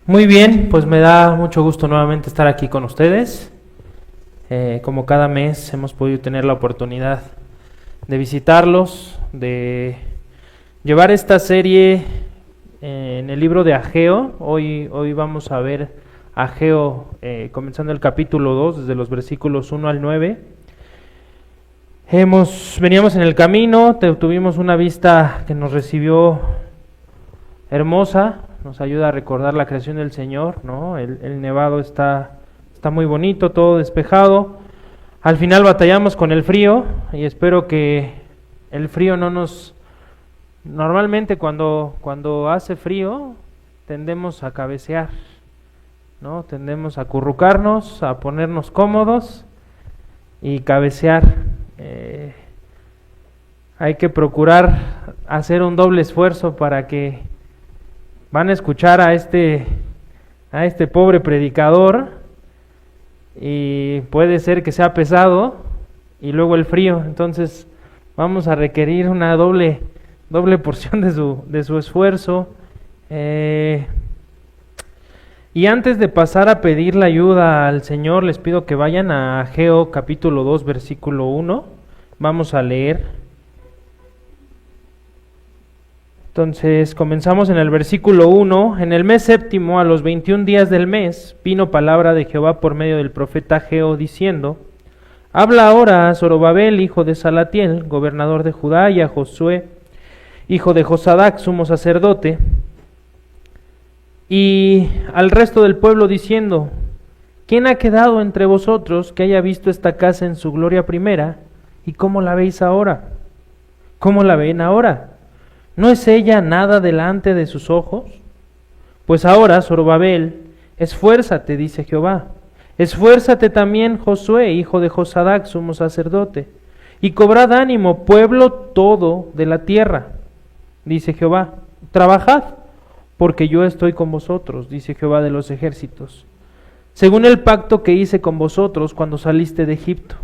Muy bien, pues me da mucho gusto nuevamente estar aquí con ustedes. Como cada mes hemos podido tener la oportunidad de visitarlos, de llevar esta serie en el libro de Ageo. Hoy vamos a ver Ageo comenzando el capítulo 2, desde los versículos 1 al 9. Veníamos en el camino, tuvimos una vista que nos recibió hermosa, nos ayuda a recordar la creación del Señor, ¿no? El nevado está muy bonito, todo despejado. Al final batallamos con el frío y espero que el frío no nos... Normalmente cuando hace frío tendemos a cabecear, ¿no? Tendemos a acurrucarnos, a ponernos cómodos y cabecear. Hay que procurar hacer un doble esfuerzo para que van a escuchar a este pobre predicador y puede ser que sea pesado y luego el frío, entonces vamos a requerir una doble porción de su esfuerzo. Y antes de pasar a pedir la ayuda al Señor, les pido que vayan a Ageo capítulo 2 versículo 1, vamos a leer. Entonces comenzamos en el versículo 1. En el mes séptimo, a los 21 días del mes, vino palabra de Jehová por medio del profeta Ageo, diciendo: Habla ahora a Zorobabel, hijo de Salatiel, gobernador de Judá, y a Josué, hijo de Josadac, sumo sacerdote, y al resto del pueblo, diciendo: ¿Quién ha quedado entre vosotros que haya visto esta casa en su gloria primera? ¿Y cómo la veis ahora? ¿Cómo la ven ahora? ¿No es ella nada delante de sus ojos? Pues ahora, Zorobabel, esfuérzate, dice Jehová. Esfuérzate también, Josué, hijo de Josadac, sumo sacerdote, y cobrad ánimo, pueblo todo de la tierra, dice Jehová. Trabajad, porque yo estoy con vosotros, dice Jehová de los ejércitos, según el pacto que hice con vosotros cuando saliste de Egipto.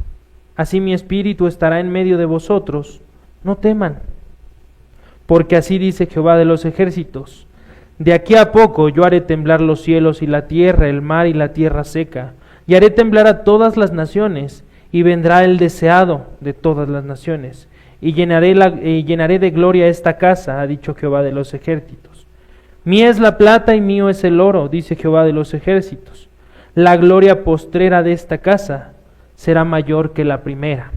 Así mi espíritu estará en medio de vosotros, no teman. Porque así dice Jehová de los ejércitos: de aquí a poco yo haré temblar los cielos y la tierra, el mar y la tierra seca, y haré temblar a todas las naciones, y vendrá el deseado de todas las naciones, y llenaré de gloria esta casa, ha dicho Jehová de los ejércitos. Mía es la plata y mío es el oro, dice Jehová de los ejércitos. La gloria postrera de esta casa será mayor que la primera,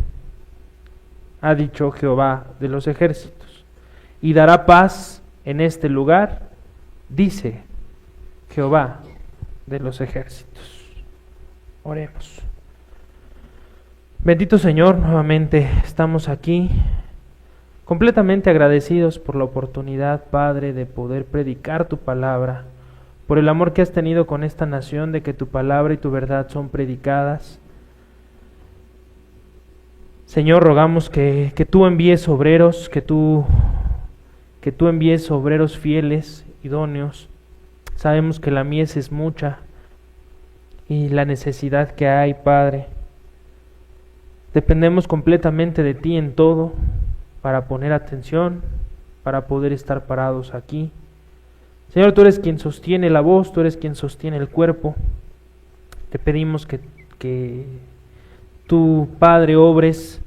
ha dicho Jehová de los ejércitos. Y dará paz en este lugar, dice Jehová de los ejércitos. Oremos. Bendito Señor, nuevamente estamos aquí completamente agradecidos por la oportunidad, Padre, de poder predicar tu palabra, por el amor que has tenido con esta nación, de que tu palabra y tu verdad son predicadas. Señor, rogamos que tú envíes obreros, que tú envíes obreros fieles, idóneos. Sabemos que la mies es mucha y la necesidad que hay, Padre. Dependemos completamente de ti en todo, para poner atención, para poder estar parados aquí. Señor, tú eres quien sostiene la voz, tú eres quien sostiene el cuerpo. Te pedimos que tú, Padre, obres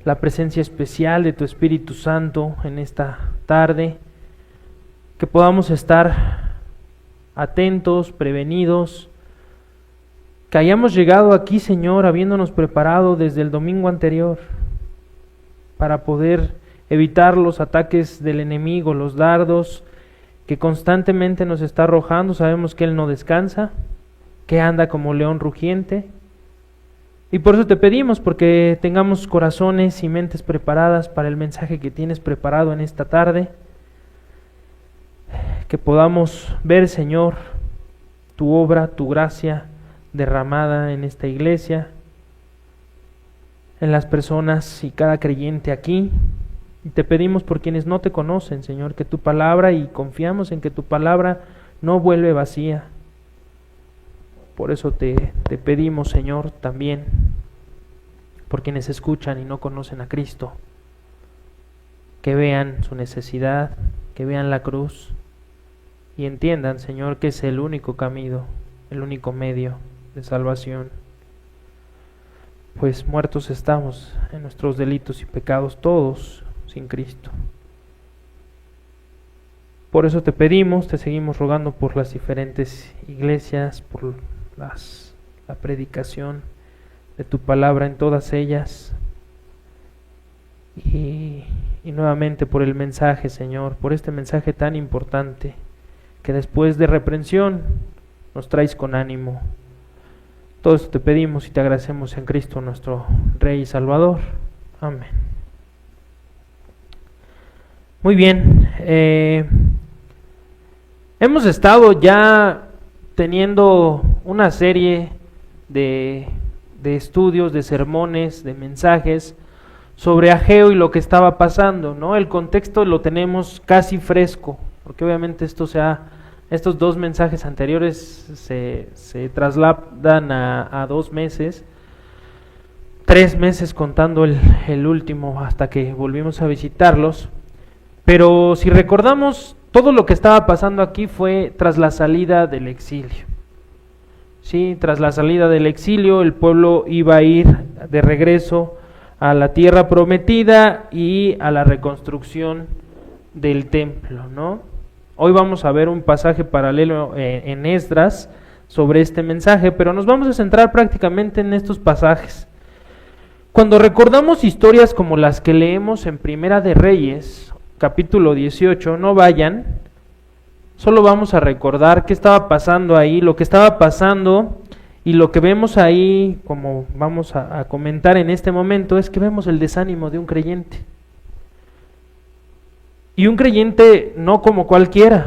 la presencia especial de tu Espíritu Santo en esta tarde, que podamos estar atentos, prevenidos, que hayamos llegado aquí, Señor, habiéndonos preparado desde el domingo anterior para poder evitar los ataques del enemigo, los dardos que constantemente nos está arrojando. Sabemos que Él no descansa, que anda como león rugiente. Y por eso te pedimos, porque tengamos corazones y mentes preparadas para el mensaje que tienes preparado en esta tarde. Que podamos ver, Señor, tu obra, tu gracia derramada en esta iglesia, en las personas y cada creyente aquí. Y te pedimos por quienes no te conocen, Señor, que tu palabra, y confiamos en que tu palabra no vuelve vacía. Por eso te pedimos, Señor, también por quienes escuchan y no conocen a Cristo, que vean su necesidad, que vean la cruz y entiendan, Señor, que es el único camino, el único medio de salvación. Pues muertos estamos en nuestros delitos y pecados, todos sin Cristo. Por eso te pedimos, te seguimos rogando por las diferentes iglesias, por la predicación de tu palabra en todas ellas, y nuevamente por el mensaje, Señor, por este mensaje tan importante, que después de reprensión nos traes con ánimo. Todo esto te pedimos y te agradecemos en Cristo, nuestro Rey y Salvador. Amén. Muy bien, hemos estado ya teniendo una serie de estudios, de sermones, de mensajes sobre Ageo y lo que estaba pasando, ¿no? El contexto lo tenemos casi fresco, porque obviamente estos dos mensajes anteriores se trasladan a 2 meses, 3 meses contando el último hasta que volvimos a visitarlos. Pero si recordamos, todo lo que estaba pasando aquí fue tras la salida del exilio. Sí, tras la salida del exilio, el pueblo iba a ir de regreso a la tierra prometida y a la reconstrucción del templo, ¿no? Hoy vamos a ver un pasaje paralelo en Esdras sobre este mensaje, pero nos vamos a centrar prácticamente en estos pasajes. Cuando recordamos historias como las que leemos en Primera de Reyes, capítulo 18, no vayan, solo vamos a recordar qué estaba pasando ahí, lo que estaba pasando, y lo que vemos ahí, como vamos a comentar en este momento, es que vemos el desánimo de un creyente. Y un creyente no como cualquiera,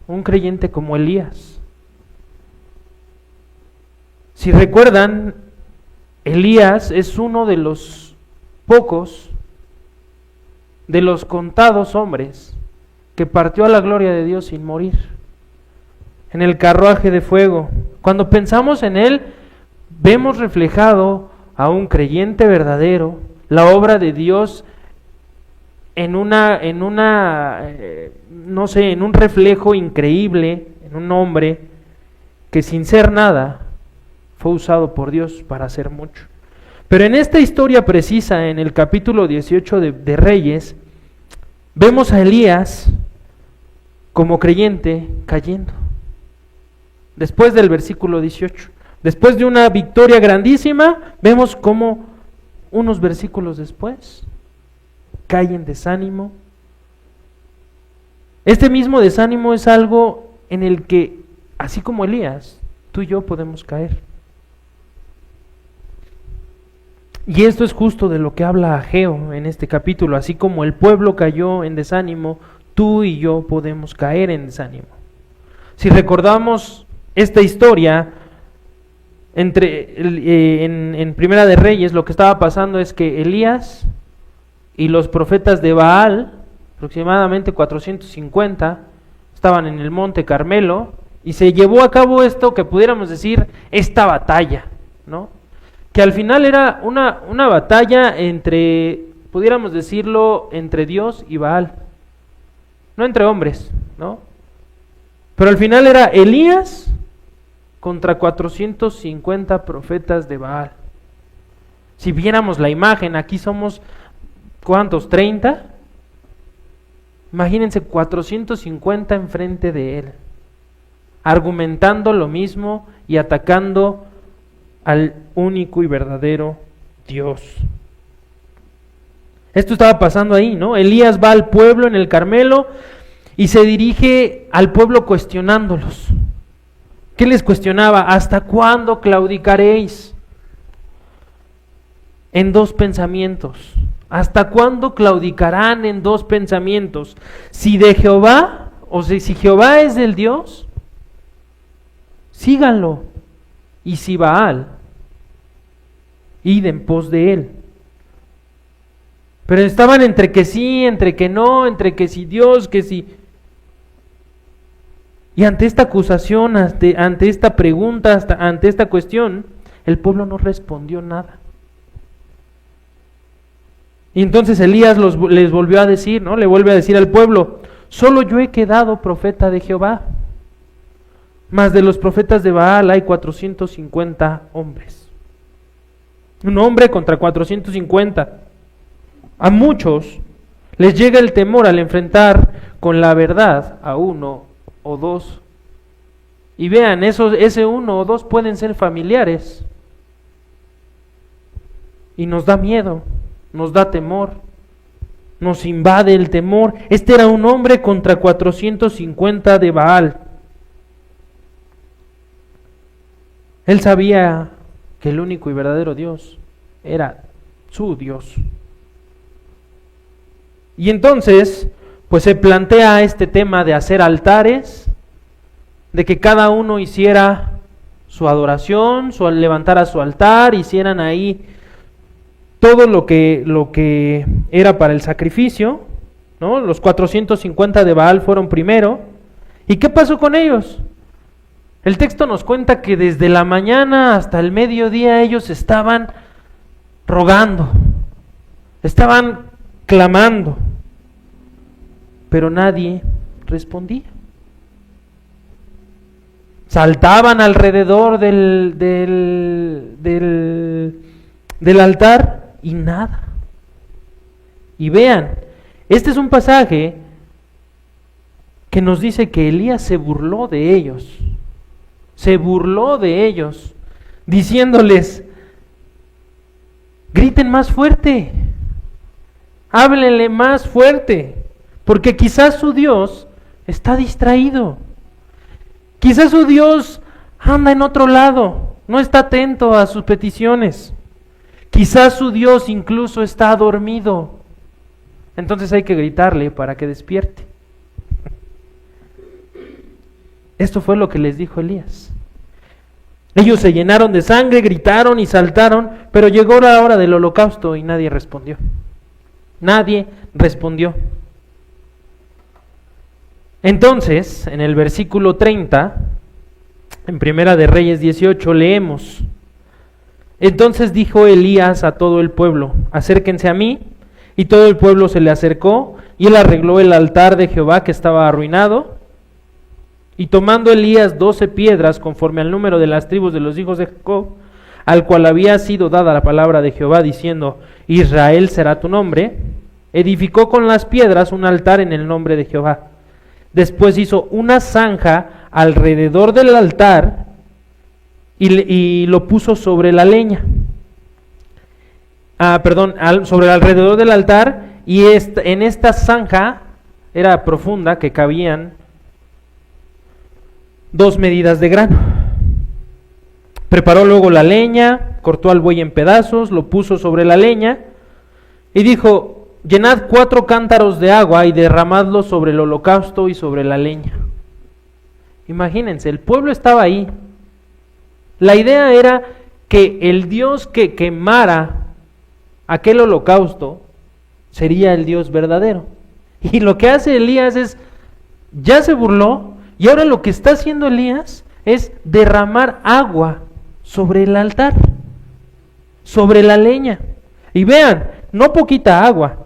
un creyente como Elías. Si recuerdan, Elías es uno de los pocos, de los contados hombres que partió a la gloria de Dios sin morir, en el carruaje de fuego. Cuando pensamos en él, vemos reflejado a un creyente verdadero, la obra de Dios en un reflejo increíble, en un hombre que sin ser nada fue usado por Dios para hacer mucho. Pero en esta historia precisa, en el capítulo 18 de Reyes, vemos a Elías como creyente cayendo. Después del versículo 18, después de una victoria grandísima, vemos cómo unos versículos después cae en desánimo. Este mismo desánimo es algo en el que, así como Elías, tú y yo podemos caer. Y esto es justo de lo que habla Ageo en este capítulo. Así como el pueblo cayó en desánimo, tú y yo podemos caer en desánimo. Si recordamos esta historia, en Primera de Reyes, lo que estaba pasando es que Elías y los profetas de Baal, aproximadamente 450, estaban en el monte Carmelo, y se llevó a cabo esto que pudiéramos decir, esta batalla, ¿no? Que al final era una batalla entre, pudiéramos decirlo, entre Dios y Baal, no entre hombres, ¿no? Pero al final era Elías contra 450 profetas de Baal. Si viéramos la imagen, aquí somos, ¿cuántos? ¿30? Imagínense 450 enfrente de él, argumentando lo mismo y atacando al único y verdadero Dios. Esto estaba pasando ahí, ¿no? Elías va al pueblo en el Carmelo y se dirige al pueblo cuestionándolos. ¿Qué les cuestionaba? ¿Hasta cuándo claudicaréis? En 2 pensamientos. ¿Hasta cuándo claudicarán en 2 pensamientos? Si de Jehová, o sea, si Jehová es del Dios, síganlo. Y si Baal, id en pos de él. Pero estaban entre que sí, entre que no, entre que si Dios, que si... Y ante esta acusación, ante esta pregunta, ante esta cuestión, el pueblo no respondió nada. Y entonces Elías les volvió a decir, ¿no? Le vuelve a decir al pueblo, solo yo he quedado profeta de Jehová. mas de los profetas de Baal hay 450 hombres. Un hombre contra 450. A muchos les llega el temor al enfrentar con la verdad a uno o dos. Y vean, ese uno o dos pueden ser familiares. Y nos da miedo, nos da temor, nos invade el temor. Este era un hombre contra 450 de Baal. Él sabía que el único y verdadero Dios era su Dios. Y entonces, pues se plantea este tema de hacer altares, de que cada uno hiciera su adoración, levantara su altar, hicieran ahí todo lo que era para el sacrificio, ¿no? Los 450 de Baal fueron primero. ¿Y qué pasó con ellos? El texto nos cuenta que desde la mañana hasta el mediodía ellos estaban rogando, estaban clamando, pero nadie respondía. Saltaban alrededor del altar y nada. Y vean, este es un pasaje que nos dice que Elías se burló de ellos. Se burló de ellos, diciéndoles: griten más fuerte, háblenle más fuerte, porque quizás su Dios está distraído. Quizás su Dios anda en otro lado, no está atento a sus peticiones. Quizás su Dios incluso está dormido. Entonces hay que gritarle para que despierte. Esto fue lo que les dijo Elías. Ellos se llenaron de sangre, gritaron y saltaron, pero llegó la hora del holocausto y nadie respondió. Nadie respondió. Entonces, en el versículo 30, en Primera de Reyes 18, leemos: entonces dijo Elías a todo el pueblo: acérquense a mí. Y todo el pueblo se le acercó, y él arregló el altar de Jehová que estaba arruinado. Y tomando Elías 12 piedras, conforme al número de las tribus de los hijos de Jacob, al cual había sido dada la palabra de Jehová, diciendo: Israel será tu nombre, edificó con las piedras un altar en el nombre de Jehová. Después hizo una zanja alrededor del altar y lo puso sobre la leña. Sobre alrededor del altar, y en esta zanja era profunda, que cabían 2 medidas de grano. Preparó luego la leña, cortó al buey en pedazos, lo puso sobre la leña y dijo: llenad 4 cántaros de agua y derramadlo sobre el holocausto y sobre la leña. Imagínense, el pueblo estaba ahí. La idea era que el Dios que quemara aquel holocausto sería el Dios verdadero. Y lo que hace Elías es, ya se burló, y ahora lo que está haciendo Elías es derramar agua sobre el altar, sobre la leña. Y vean, no poquita agua,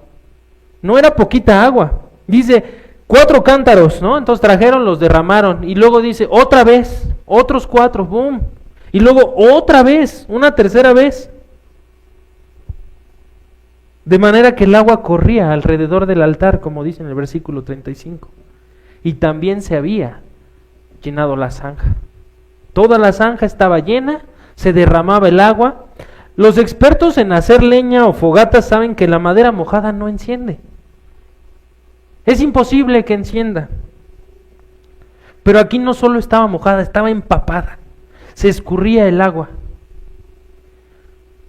no era poquita agua. Dice 4 cántaros, ¿no? Entonces trajeron, los derramaron, y luego dice otra vez, otros 4, boom, y luego otra vez, una tercera vez. De manera que el agua corría alrededor del altar, como dice en el versículo 35. Y también se había llenado la zanja. Toda la zanja estaba llena, se derramaba el agua. Los expertos en hacer leña o fogatas saben que la madera mojada no enciende. Es imposible que encienda. Pero aquí no solo estaba mojada, estaba empapada. Se escurría el agua.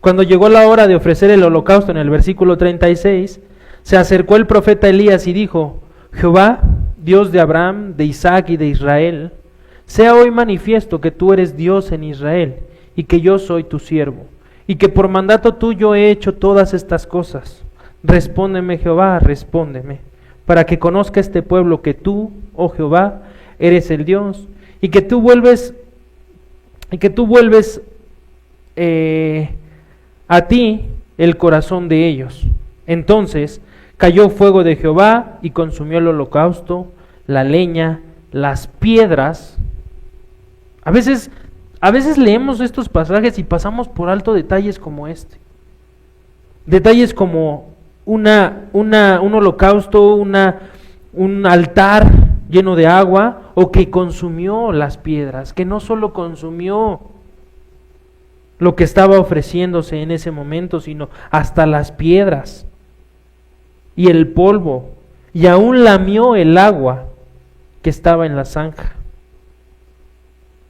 Cuando llegó la hora de ofrecer el holocausto, en el versículo 36, se acercó el profeta Elías y dijo: Jehová, Dios de Abraham, de Isaac y de Israel, sea hoy manifiesto que tú eres Dios en Israel, y que yo soy tu siervo, y que por mandato tuyo he hecho todas estas cosas. Respóndeme, Jehová, respóndeme, para que conozca este pueblo que tú, oh Jehová, eres el Dios, y que tú vuelves a ti el corazón de ellos. Entonces cayó fuego de Jehová y consumió el holocausto, la leña, las piedras A veces leemos estos pasajes y pasamos por alto detalles como este. Detalles como un holocausto, un altar lleno de agua, o que consumió las piedras, que no solo consumió lo que estaba ofreciéndose en ese momento, sino hasta las piedras y el polvo, y aún lamió el agua que estaba en la zanja.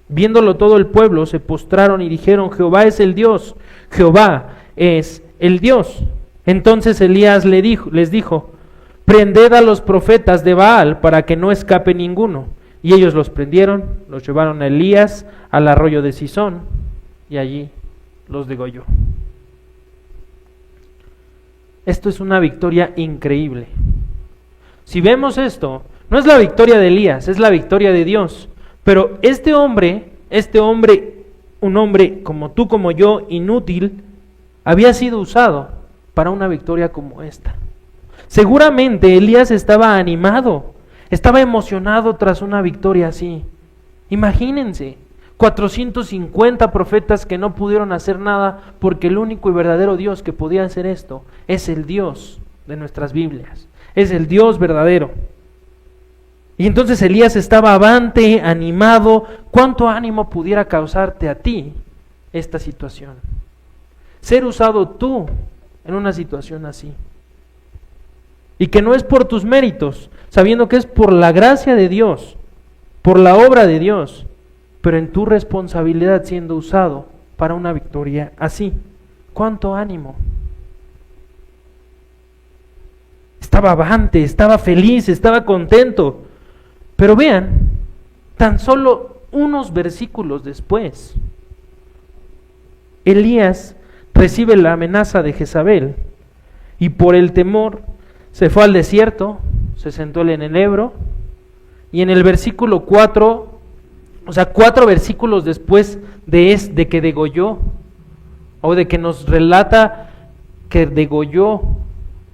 Viéndolo todo el pueblo, se postraron y dijeron: Jehová es el Dios, Jehová es el Dios. Entonces Elías les dijo: prended a los profetas de Baal para que no escape ninguno. Y ellos los prendieron, los llevaron a Elías al arroyo de Cisón, y allí los degolló. Esto es una victoria increíble. Si vemos esto, no es la victoria de Elías, es la victoria de Dios. Pero este hombre, un hombre como tú, como yo, inútil, había sido usado para una victoria como esta. Seguramente Elías estaba animado, estaba emocionado tras una victoria así. Imagínense, 450 profetas que no pudieron hacer nada, porque el único y verdadero Dios que podía hacer esto es el Dios de nuestras Biblias, es el Dios verdadero. Y entonces Elías estaba avante, animado. ¿Cuánto ánimo pudiera causarte a ti esta situación? Ser usado tú en una situación así. Y que no es por tus méritos, sabiendo que es por la gracia de Dios, por la obra de Dios, pero en tu responsabilidad siendo usado para una victoria así. ¿Cuánto ánimo? Estaba avante, estaba feliz, estaba contento. Pero vean, tan solo unos versículos después, Elías recibe la amenaza de Jezabel y por el temor se fue al desierto, se sentó en el Ebro, y en el versículo 4, o sea, 4 versículos después de que degolló, o de que nos relata que degolló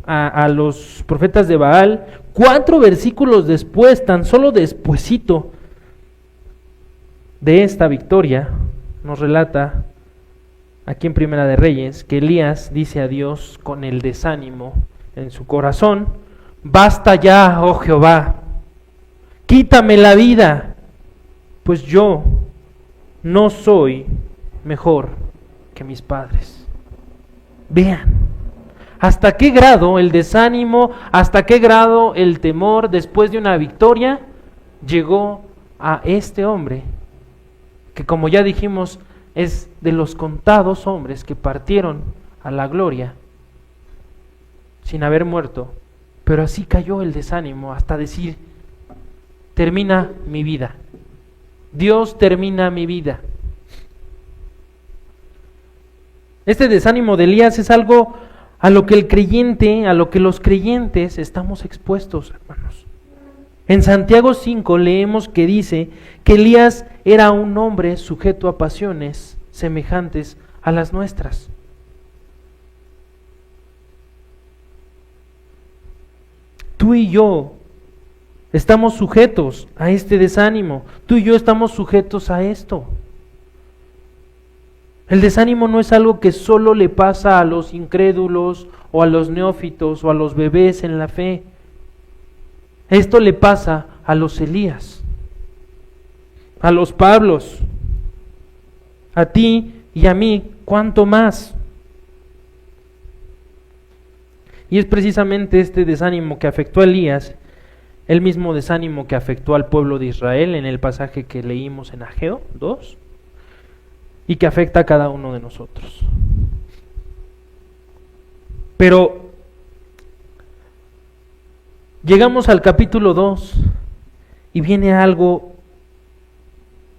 a los profetas de Baal, 4 versículos después, tan solo despuesito de esta victoria, nos relata aquí en Primera de Reyes que Elías dice a Dios con el desánimo en su corazón: basta ya, oh Jehová, quítame la vida, pues yo no soy mejor que mis padres. Vean hasta qué grado el desánimo, hasta qué grado el temor después de una victoria llegó a este hombre, que como ya dijimos es de los contados hombres que partieron a la gloria sin haber muerto, pero así cayó el desánimo hasta decir: termina mi vida, Dios termina mi vida. Este desánimo de Elías es algo a lo que los creyentes estamos expuestos, hermanos. En Santiago 5 leemos que dice que Elías era un hombre sujeto a pasiones semejantes a las nuestras. Tú y yo estamos sujetos a este desánimo. Tú y yo estamos sujetos a esto. El desánimo no es algo que solo le pasa a los incrédulos o a los neófitos o a los bebés en la fe. Esto le pasa a los Elías, a los Pablos, a ti y a mí, ¿cuánto más? Y es precisamente este desánimo que afectó a Elías, el mismo desánimo que afectó al pueblo de Israel en el pasaje que leímos en Ageo 2, y que afecta a cada uno de nosotros. Pero llegamos al capítulo 2 y viene algo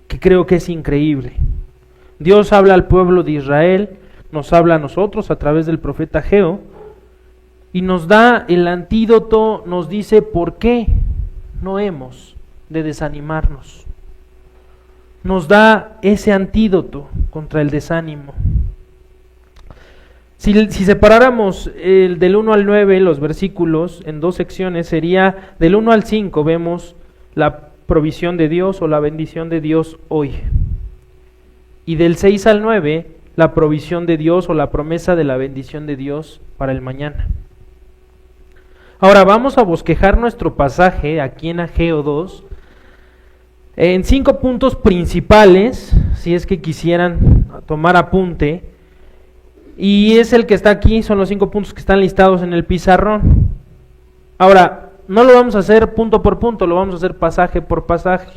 que creo que es increíble. Dios habla al pueblo de Israel, nos habla a nosotros a través del profeta Ageo y nos da el antídoto, nos dice por qué no hemos de desanimarnos. Nos da ese antídoto contra el desánimo. Si separáramos del 1 al 9 los versículos en 2 secciones, sería del 1 al 5, vemos la provisión de Dios o la bendición de Dios hoy. Y del 6 al 9, la provisión de Dios o la promesa de la bendición de Dios para el mañana. Ahora vamos a bosquejar nuestro pasaje aquí en Ageo 2 en 5 puntos principales, si es que quisieran tomar apunte, y es el que está aquí, son los 5 puntos que están listados en el pizarrón. Ahora, no lo vamos a hacer punto por punto, lo vamos a hacer pasaje por pasaje,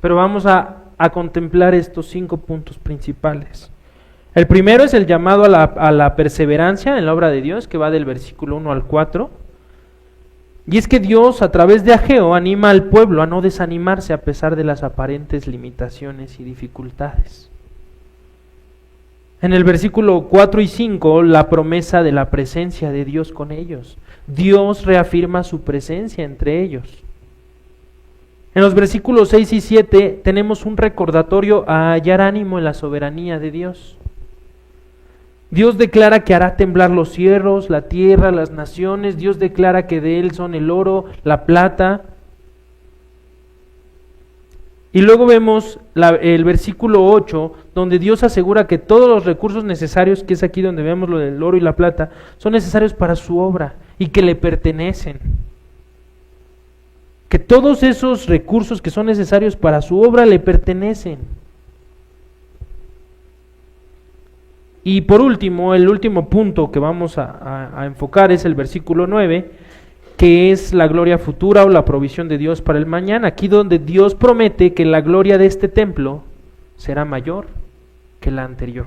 pero vamos a contemplar estos 5 puntos principales. El primero es el llamado a la perseverancia en la obra de Dios, que va del versículo 1 al 4. Y es que Dios, a través de Ageo, anima al pueblo a no desanimarse a pesar de las aparentes limitaciones y dificultades. En el versículo 4 y 5, la promesa de la presencia de Dios con ellos. Dios reafirma su presencia entre ellos. En los versículos 6 y 7 tenemos un recordatorio a hallar ánimo en la soberanía de Dios. Dios declara que hará temblar los cielos, la tierra, las naciones. Dios declara que de Él son el oro, la plata. Y luego vemos el versículo 8, donde Dios asegura que todos los recursos necesarios, que es aquí donde vemos lo del oro y la plata, son necesarios para su obra y que le pertenecen. Que todos esos recursos que son necesarios para su obra le pertenecen. Y por último, el último punto que vamos a enfocar es el versículo 9, que es la gloria futura o la provisión de Dios para el mañana. Aquí donde Dios promete que la gloria de este templo será mayor que la anterior.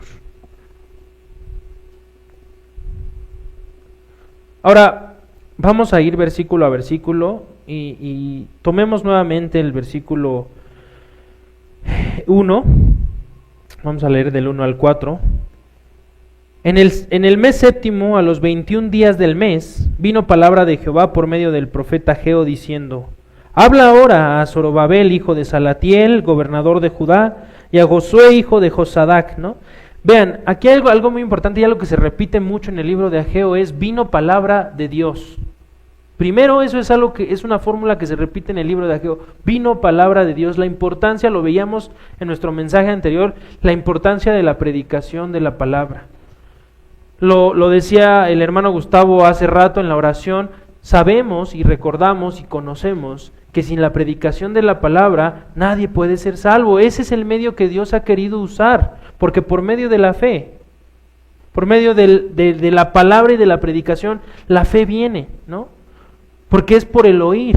Ahora, vamos a ir versículo a versículo y tomemos nuevamente el versículo 1. Vamos a leer del 1 al 4. En el mes séptimo, a los 21 días del mes, vino palabra de Jehová por medio del profeta Ageo diciendo: habla ahora a Zorobabel, hijo de Salatiel, gobernador de Judá, y a Josué, hijo de Josadac, ¿no? Vean, aquí hay algo muy importante, y algo que se repite mucho en el libro de Ageo, es vino palabra de Dios. Primero, eso es algo que es una fórmula que se repite en el libro de Ageo, vino palabra de Dios. La importancia, lo veíamos en nuestro mensaje anterior, la importancia de la predicación de la palabra. Lo decía el hermano Gustavo hace rato en la oración, sabemos y recordamos y conocemos que sin la predicación de la palabra nadie puede ser salvo. Ese es el medio que Dios ha querido usar, porque por medio de la fe, por medio de la palabra y de la predicación, la fe viene, ¿no? Porque es por el oír,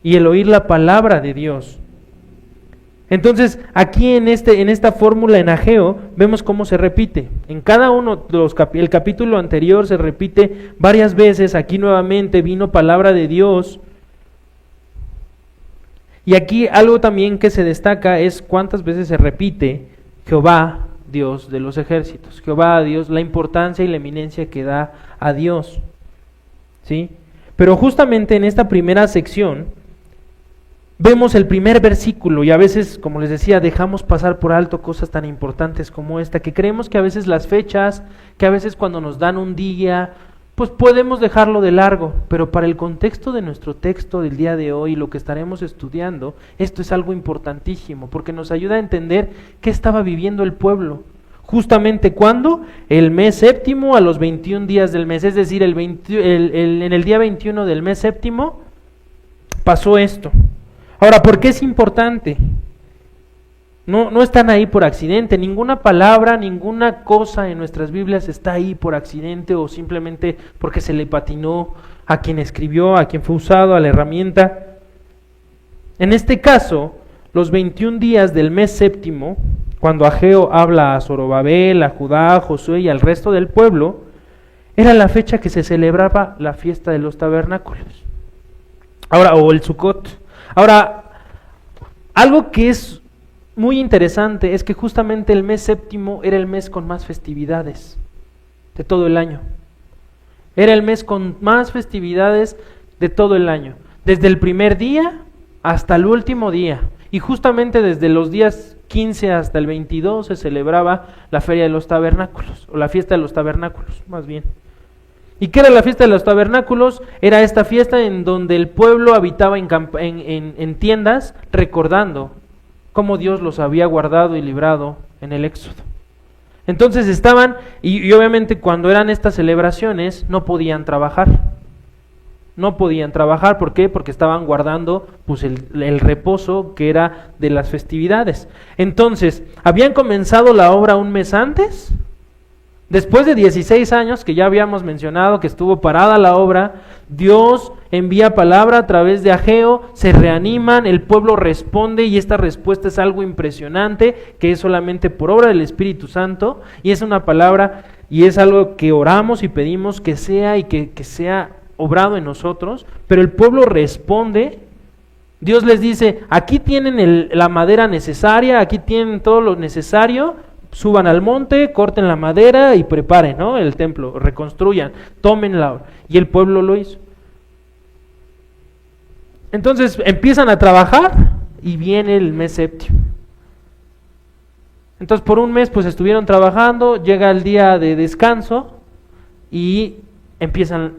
y el oír la palabra de Dios. Entonces, aquí en esta fórmula en Ageo, vemos cómo se repite. En cada uno de el capítulo anterior se repite varias veces, aquí nuevamente vino palabra de Dios. Y aquí algo también que se destaca es cuántas veces se repite Jehová, Dios de los ejércitos. Jehová, Dios, la importancia y la eminencia que da a Dios, ¿sí? Pero justamente en esta primera sección vemos el primer versículo y a veces, como les decía, dejamos pasar por alto cosas tan importantes como esta, que creemos que a veces las fechas, que a veces cuando nos dan un día, pues podemos dejarlo de largo, pero para el contexto de nuestro texto del día de hoy, lo que estaremos estudiando, esto es algo importantísimo, porque nos ayuda a entender qué estaba viviendo el pueblo. Justamente ¿cuándo? El mes séptimo a los 21 días del mes, es decir, en el día 21 del mes séptimo pasó esto. Ahora, ¿por qué es importante? No están ahí por accidente, ninguna palabra, ninguna cosa en nuestras Biblias está ahí por accidente o simplemente porque se le patinó a quien escribió, a quien fue usado, a la herramienta. En este caso, los 21 días del mes séptimo, cuando Ageo habla a Zorobabel, a Judá, a Josué y al resto del pueblo, era la fecha que se celebraba la fiesta de los tabernáculos. Ahora, o el Sukkot. Ahora, algo que es muy interesante es que justamente el mes séptimo era el mes con más festividades de todo el año. Era el mes con más festividades de todo el año, desde el primer día hasta el último día. Y justamente desde los días 15 hasta el 22 se celebraba la feria de los tabernáculos, o la fiesta de los tabernáculos, más bien. ¿Y qué era la fiesta de los tabernáculos? Era esta fiesta en donde el pueblo habitaba en tiendas recordando cómo Dios los había guardado y librado en el Éxodo. Entonces estaban, y obviamente cuando eran estas celebraciones, no podían trabajar. No podían trabajar, ¿por qué? Porque estaban guardando pues el reposo que era de las festividades. Entonces, ¿habían comenzado la obra un mes antes? Después de 16 años, que ya habíamos mencionado que estuvo parada la obra, Dios envía palabra a través de Ageo, se reaniman, el pueblo responde y esta respuesta es algo impresionante, que es solamente por obra del Espíritu Santo, y es una palabra y es algo que oramos y pedimos que sea y que sea obrado en nosotros, pero el pueblo responde. Dios les dice, aquí tienen la madera necesaria, aquí tienen todo lo necesario, suban al monte, corten la madera y preparen, ¿no?, el templo, reconstruyan, tomen la obra. Y el pueblo lo hizo. Entonces empiezan a trabajar y viene el mes séptimo. Entonces por un mes pues estuvieron trabajando, llega el día de descanso y empiezan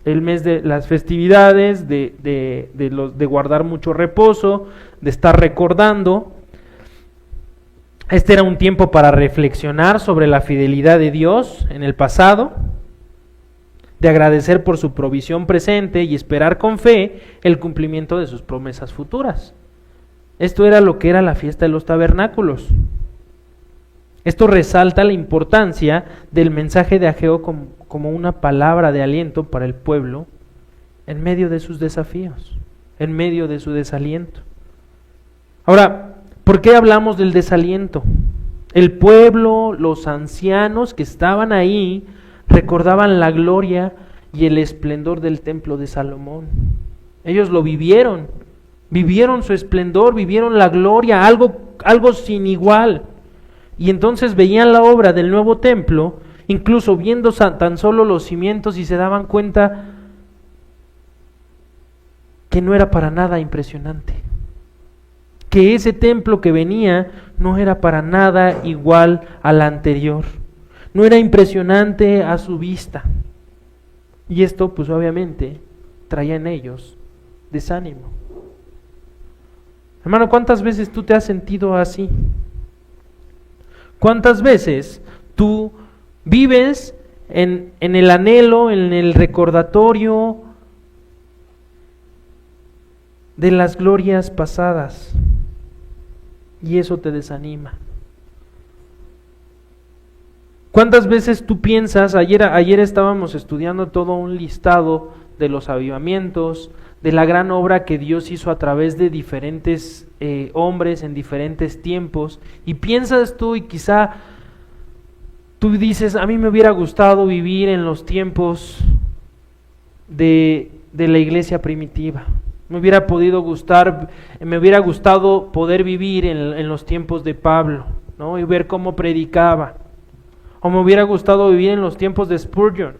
el mes de las festividades, de guardar mucho reposo, de estar recordando. Este era un tiempo para reflexionar sobre la fidelidad de Dios en el pasado, de agradecer por su provisión presente y esperar con fe el cumplimiento de sus promesas futuras. Esto era lo que era la fiesta de los tabernáculos. Esto resalta la importancia del mensaje de Ageo como una palabra de aliento para el pueblo en medio de sus desafíos, en medio de su desaliento. Ahora, ¿por qué hablamos del desaliento? El pueblo, los ancianos que estaban ahí, recordaban la gloria y el esplendor del templo de Salomón. Ellos lo vivieron su esplendor, vivieron la gloria, algo sin igual. Y entonces veían la obra del nuevo templo, incluso viendo tan solo los cimientos, y se daban cuenta que no era para nada impresionante, que ese templo que venía no era para nada igual al anterior, no era impresionante a su vista. Y esto pues obviamente traía en ellos desánimo. Hermano, ¿cuántas veces tú te has sentido así? ¿Cuántas veces tú vives en el anhelo, en el recordatorio de las glorias pasadas, y eso te desanima? ¿Cuántas veces tú piensas, ayer estábamos estudiando todo un listado de los avivamientos, de la gran obra que Dios hizo a través de diferentes hombres en diferentes tiempos, y piensas tú y quizá tú dices, a mí me hubiera gustado vivir en los tiempos de la iglesia primitiva, me hubiera gustado poder vivir en los tiempos de Pablo, ¿no?, y ver cómo predicaba, o me hubiera gustado vivir en los tiempos de Spurgeon,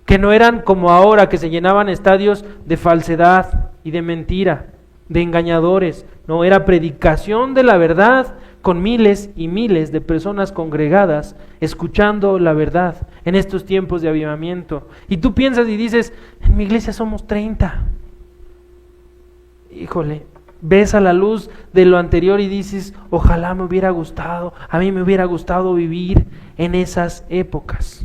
que no eran como ahora, que se llenaban estadios de falsedad y de mentira, de engañadores. No, era predicación de la verdad con miles y miles de personas congregadas escuchando la verdad en estos tiempos de avivamiento. Y tú piensas y dices, en mi iglesia somos 30. Híjole, ves a la luz de lo anterior y dices, ojalá me hubiera gustado, a mí me hubiera gustado vivir en esas épocas.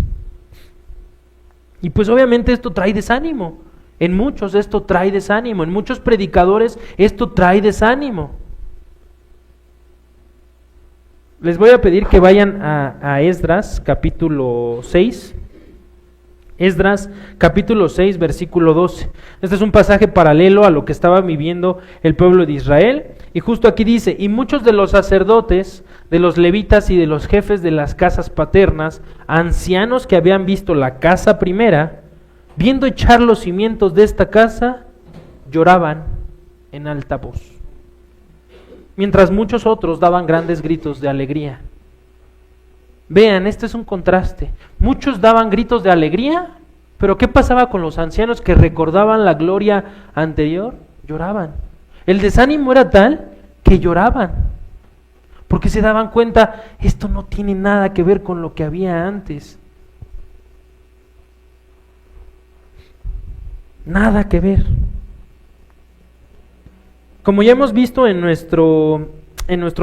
Y pues obviamente esto trae desánimo. En muchos esto trae desánimo. En muchos predicadores esto trae desánimo. Les voy a pedir que vayan a Esdras capítulo 6. Esdras capítulo 6 versículo 12. Este es un pasaje paralelo a lo que estaba viviendo el pueblo de Israel. Y justo aquí dice, y muchos de los sacerdotes, de los levitas y de los jefes de las casas paternas, ancianos que habían visto la casa primera, viendo echar los cimientos de esta casa, lloraban en alta voz, mientras muchos otros daban grandes gritos de alegría. Vean, este es un contraste. Muchos daban gritos de alegría, pero ¿qué pasaba con los ancianos que recordaban la gloria anterior? Lloraban. El desánimo era tal que lloraban, porque se daban cuenta, esto no tiene nada que ver con lo que había antes. Nada que ver. Como ya hemos visto en nuestros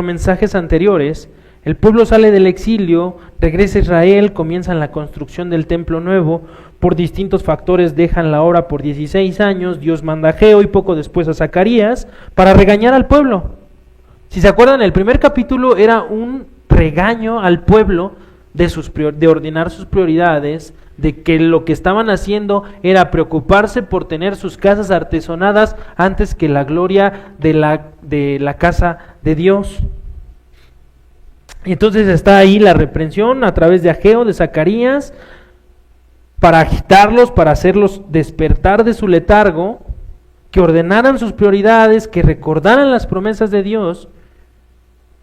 mensajes anteriores, el pueblo sale del exilio, regresa a Israel, comienzan la construcción del templo nuevo, por distintos factores dejan la obra por 16 años, Dios manda a Ageo y poco después a Zacarías para regañar al pueblo. Si se acuerdan, el primer capítulo era un regaño al pueblo de ordenar sus prioridades, de que lo que estaban haciendo era preocuparse por tener sus casas artesonadas antes que la gloria de la casa de Dios. Y entonces está ahí la reprensión a través de Ageo, de Zacarías, para agitarlos, para hacerlos despertar de su letargo, que ordenaran sus prioridades, que recordaran las promesas de Dios.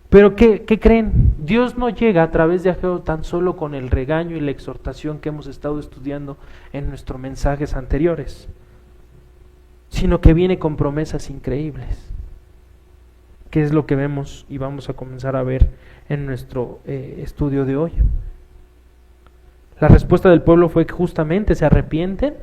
Pero ¿qué creen? Dios no llega a través de Ageo tan solo con el regaño y la exhortación que hemos estado estudiando en nuestros mensajes anteriores, sino que viene con promesas increíbles, que es lo que vemos y vamos a comenzar a ver en nuestro estudio de hoy. La respuesta del pueblo fue que justamente se arrepienten,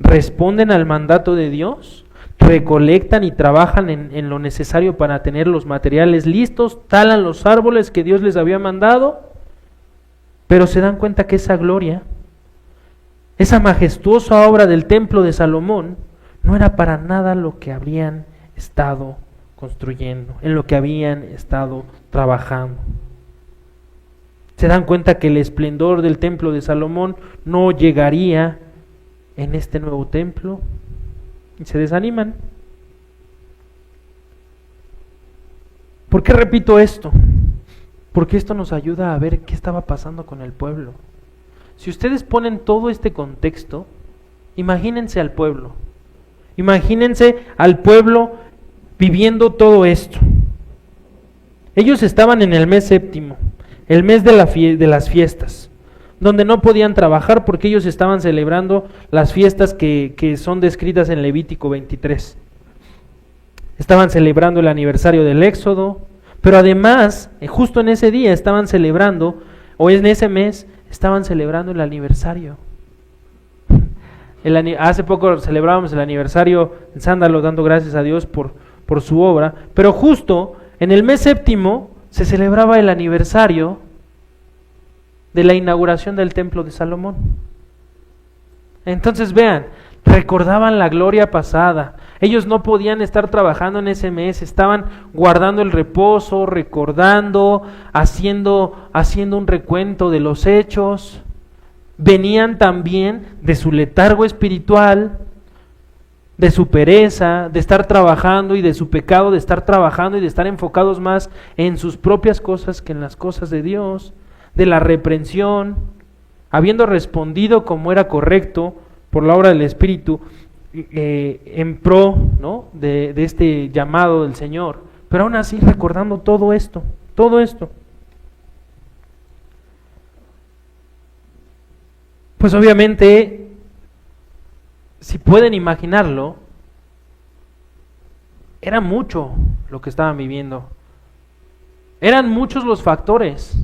responden al mandato de Dios, recolectan y trabajan en lo necesario para tener los materiales listos, talan los árboles que Dios les había mandado, pero se dan cuenta que esa gloria, esa majestuosa obra del templo de Salomón, no era para nada lo que habrían estado construyendo, en lo que habían estado trabajando. Se dan cuenta que el esplendor del templo de Salomón no llegaría en este nuevo templo y se desaniman. ¿Por qué repito esto? Porque esto nos ayuda a ver qué estaba pasando con el pueblo. Si ustedes ponen todo este contexto, imagínense al pueblo. Imagínense al pueblo viviendo todo esto. Ellos estaban en el mes séptimo, el mes de las fiestas, donde no podían trabajar porque ellos estaban celebrando las fiestas que son descritas en Levítico 23. Estaban celebrando el aniversario del Éxodo, pero además, justo en ese día estaban celebrando, o en ese mes, estaban celebrando el aniversario. Hace poco celebrábamos el aniversario en Sándalo, dando gracias a Dios por su obra, pero justo en el mes séptimo se celebraba el aniversario de la inauguración del templo de Salomón. Entonces vean, recordaban la gloria pasada. Ellos no podían estar trabajando en ese mes, estaban guardando el reposo, recordando, haciendo un recuento de los hechos. Venían también de su letargo espiritual, de su pereza, de estar trabajando, y de su pecado de estar trabajando y de estar enfocados más en sus propias cosas que en las cosas de Dios, de la reprensión, habiendo respondido como era correcto por la obra del Espíritu, en pro, ¿no?, de este llamado del Señor, pero aún así recordando todo esto. Pues obviamente, si pueden imaginarlo, era mucho lo que estaban viviendo. Eran muchos los factores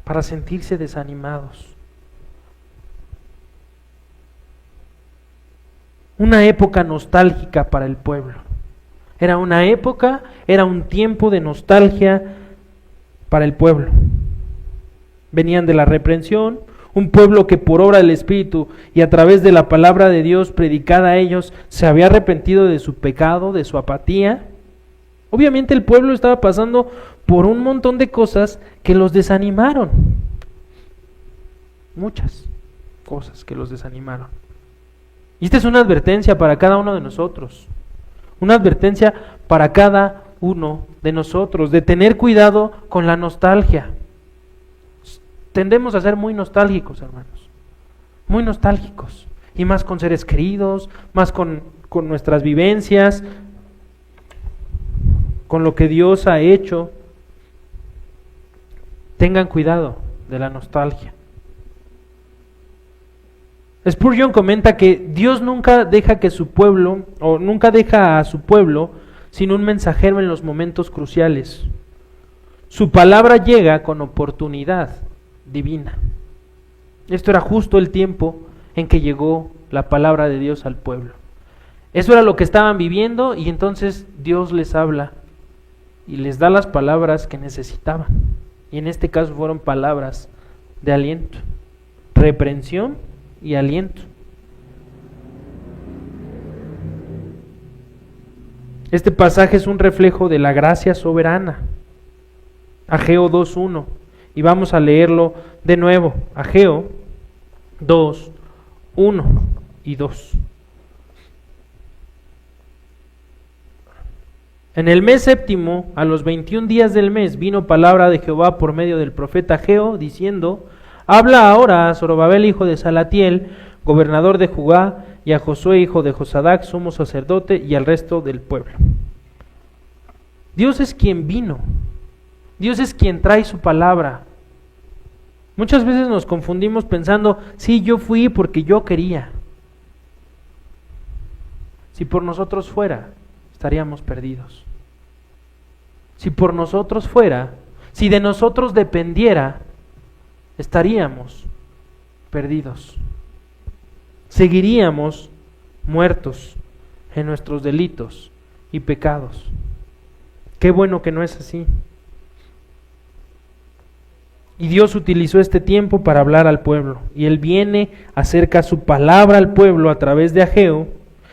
para sentirse desanimados. Una época nostálgica para el pueblo. Era un tiempo de nostalgia para el pueblo. Venían de la reprensión, un pueblo que por obra del Espíritu y a través de la palabra de Dios predicada a ellos se había arrepentido de su pecado, de su apatía. Obviamente el pueblo estaba pasando por un montón de cosas que los desanimaron. Muchas cosas que los desanimaron. Y esta es una advertencia para cada uno de nosotros. Una advertencia para cada uno de nosotros, de tener cuidado con la nostalgia. Tendemos a ser muy nostálgicos, hermanos. Muy nostálgicos. Y más con seres queridos, más con nuestras vivencias, con lo que Dios ha hecho. Tengan cuidado de la nostalgia. Spurgeon comenta que Dios nunca deja que su pueblo, o nunca deja a su pueblo sin un mensajero en los momentos cruciales. Su palabra llega con oportunidad divina. Esto era justo el tiempo en que llegó la palabra de Dios al pueblo. Eso era lo que estaban viviendo y entonces Dios les habla y les da las palabras que necesitaban. Y en este caso fueron palabras de aliento, reprensión y aliento. Este pasaje es un reflejo de la gracia soberana. Ageo 2:1. Y vamos a leerlo de nuevo. Ageo 2:1 y 2. En el mes séptimo, a los 21 días del mes, vino palabra de Jehová por medio del profeta Ageo, diciendo: habla ahora a Zorobabel, hijo de Salatiel, gobernador de Judá, y a Josué, hijo de Josadac, sumo sacerdote, y al resto del pueblo. Dios es quien vino. Dios es quien trae su palabra. Muchas veces nos confundimos pensando, sí, yo fui porque yo quería. Si por nosotros fuera, estaríamos perdidos. Si por nosotros fuera, si de nosotros dependiera, estaríamos perdidos. Seguiríamos muertos en nuestros delitos y pecados. Qué bueno que no es así. Y Dios utilizó este tiempo para hablar al pueblo. Y Él viene, acerca su palabra al pueblo a través de Ageo.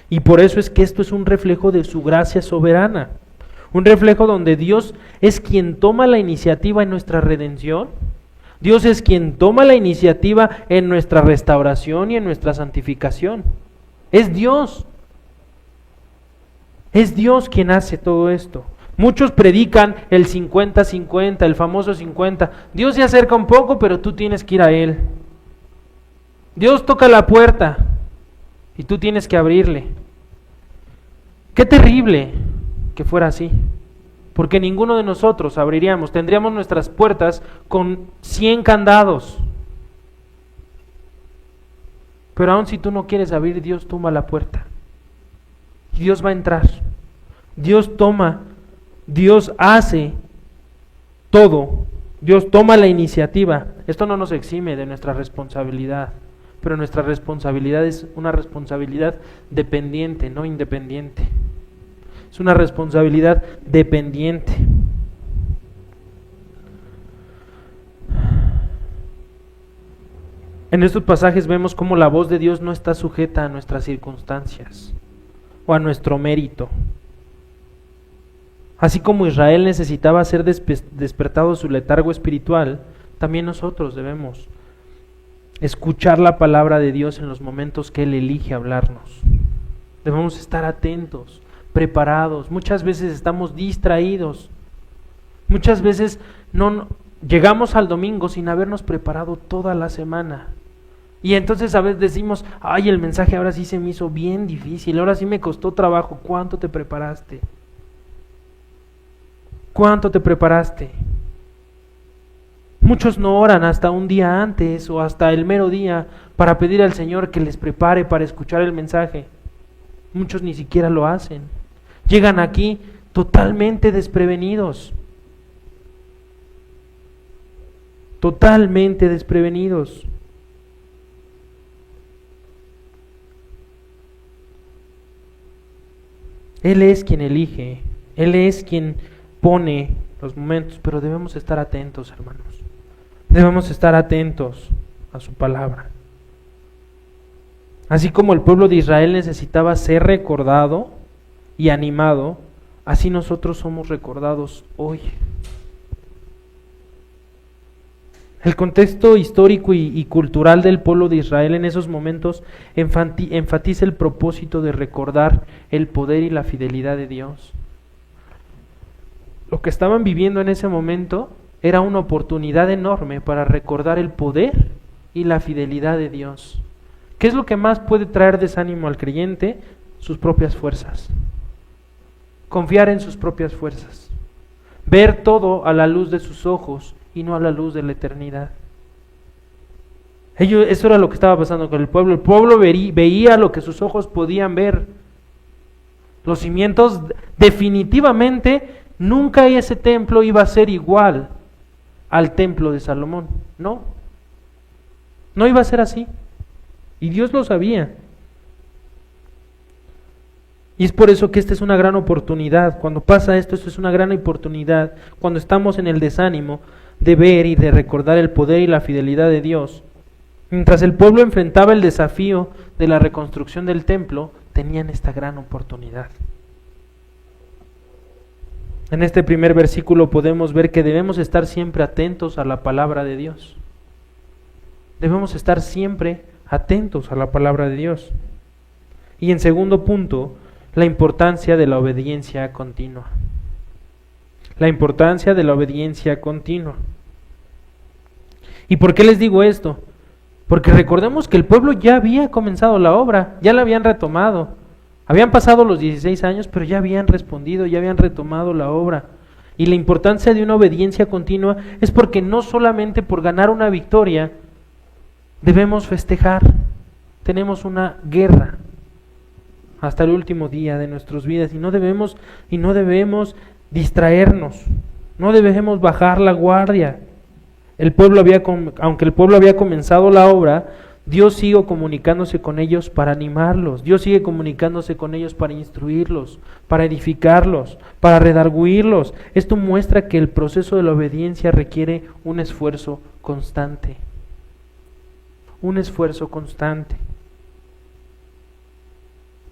Y por eso es que esto es un reflejo de su gracia soberana. Un reflejo donde Dios es quien toma la iniciativa en nuestra redención. Dios es quien toma la iniciativa en nuestra restauración y en nuestra santificación. Es Dios. Es Dios quien hace todo esto. Muchos predican el 50-50, el famoso 50. Dios se acerca un poco, pero tú tienes que ir a Él. Dios toca la puerta y tú tienes que abrirle. Qué terrible que fuera así, porque ninguno de nosotros abriríamos, tendríamos nuestras puertas con 100 candados. Pero aun si tú no quieres abrir, Dios toma la puerta. Y Dios va a entrar. Dios toma, Dios hace todo. Dios toma la iniciativa. Esto no nos exime de nuestra responsabilidad, pero nuestra responsabilidad es una responsabilidad dependiente, no independiente. Es una responsabilidad dependiente. En estos pasajes vemos cómo la voz de Dios no está sujeta a nuestras circunstancias o a nuestro mérito. Así como Israel necesitaba ser despertado de su letargo espiritual, también nosotros debemos escuchar la palabra de Dios en los momentos que Él elige hablarnos. Debemos estar atentos, preparados. Muchas veces estamos distraídos. Muchas veces no llegamos al domingo sin habernos preparado toda la semana. Y entonces a veces decimos, ay, el mensaje ahora sí se me hizo bien difícil, ahora sí me costó trabajo. ¿Cuánto te preparaste? ¿Cuánto te preparaste? Muchos no oran hasta un día antes o hasta el mero día para pedir al Señor que les prepare para escuchar el mensaje. Muchos ni siquiera lo hacen. Llegan aquí totalmente desprevenidos. Totalmente desprevenidos. Él es quien elige, Él es quien pone los momentos, pero debemos estar atentos, hermanos. Debemos estar atentos a su palabra. Así como el pueblo de Israel necesitaba ser recordado y animado, así nosotros somos recordados hoy. El contexto histórico y cultural del pueblo de Israel en esos momentos enfatiza el propósito de recordar el poder y la fidelidad de Dios. Lo que estaban viviendo en ese momento era una oportunidad enorme para recordar el poder y la fidelidad de Dios. ¿Qué es lo que más puede traer desánimo al creyente? Sus propias fuerzas. Confiar en sus propias fuerzas. Ver todo a la luz de sus ojos y no a la luz de la eternidad. Eso era lo que estaba pasando con el pueblo. El pueblo veía lo que sus ojos podían ver. Los cimientos, definitivamente, nunca ese templo iba a ser igual al templo de Salomón. No iba a ser así. Y Dios lo sabía. Y es por eso que esta es una gran oportunidad. Cuando pasa esto es una gran oportunidad. Cuando estamos en el desánimo de ver y de recordar el poder y la fidelidad de Dios. Mientras el pueblo enfrentaba el desafío de la reconstrucción del templo, tenían esta gran oportunidad. En este primer versículo podemos ver que debemos estar siempre atentos a la palabra de Dios. Debemos estar siempre atentos a la palabra de Dios. Y en segundo punto, la importancia de la obediencia continua. La importancia de la obediencia continua. ¿Y por qué les digo esto? Porque recordemos que el pueblo ya había comenzado la obra, ya la habían retomado. Habían pasado los 16 años, pero ya habían respondido, ya habían retomado la obra. Y la importancia de una obediencia continua es porque no solamente por ganar una victoria debemos festejar, tenemos una guerra hasta el último día de nuestras vidas y no debemos distraernos, no debemos bajar la guardia. Aunque el pueblo había comenzado la obra, Dios sigue comunicándose con ellos para animarlos, Dios sigue comunicándose con ellos para instruirlos, para edificarlos, para redarguirlos. Esto muestra que el proceso de la obediencia requiere un esfuerzo constante. Un esfuerzo constante.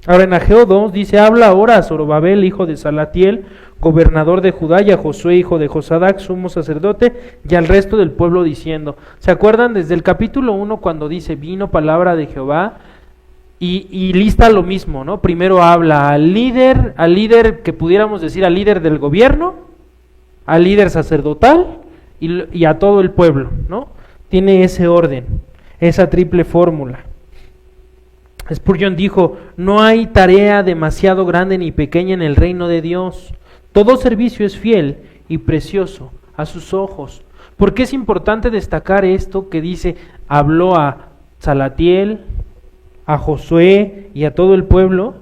Ahora en Ageo 2 dice, habla ahora a Zorobabel, hijo de Salatiel, gobernador de Judá, y a Josué, hijo de Josadac, sumo sacerdote, y al resto del pueblo diciendo. ¿Se acuerdan desde el capítulo 1 cuando dice, vino palabra de Jehová? Y lista lo mismo, ¿no? Primero habla al líder que pudiéramos decir al líder del gobierno, al líder sacerdotal y a todo el pueblo, ¿no? Tiene ese orden, esa triple fórmula. Spurgeon dijo, no hay tarea demasiado grande ni pequeña en el reino de Dios. Todo servicio es fiel y precioso a sus ojos. ¿Por qué es importante destacar esto que dice, habló a Salatiel, a Josué y a todo el pueblo?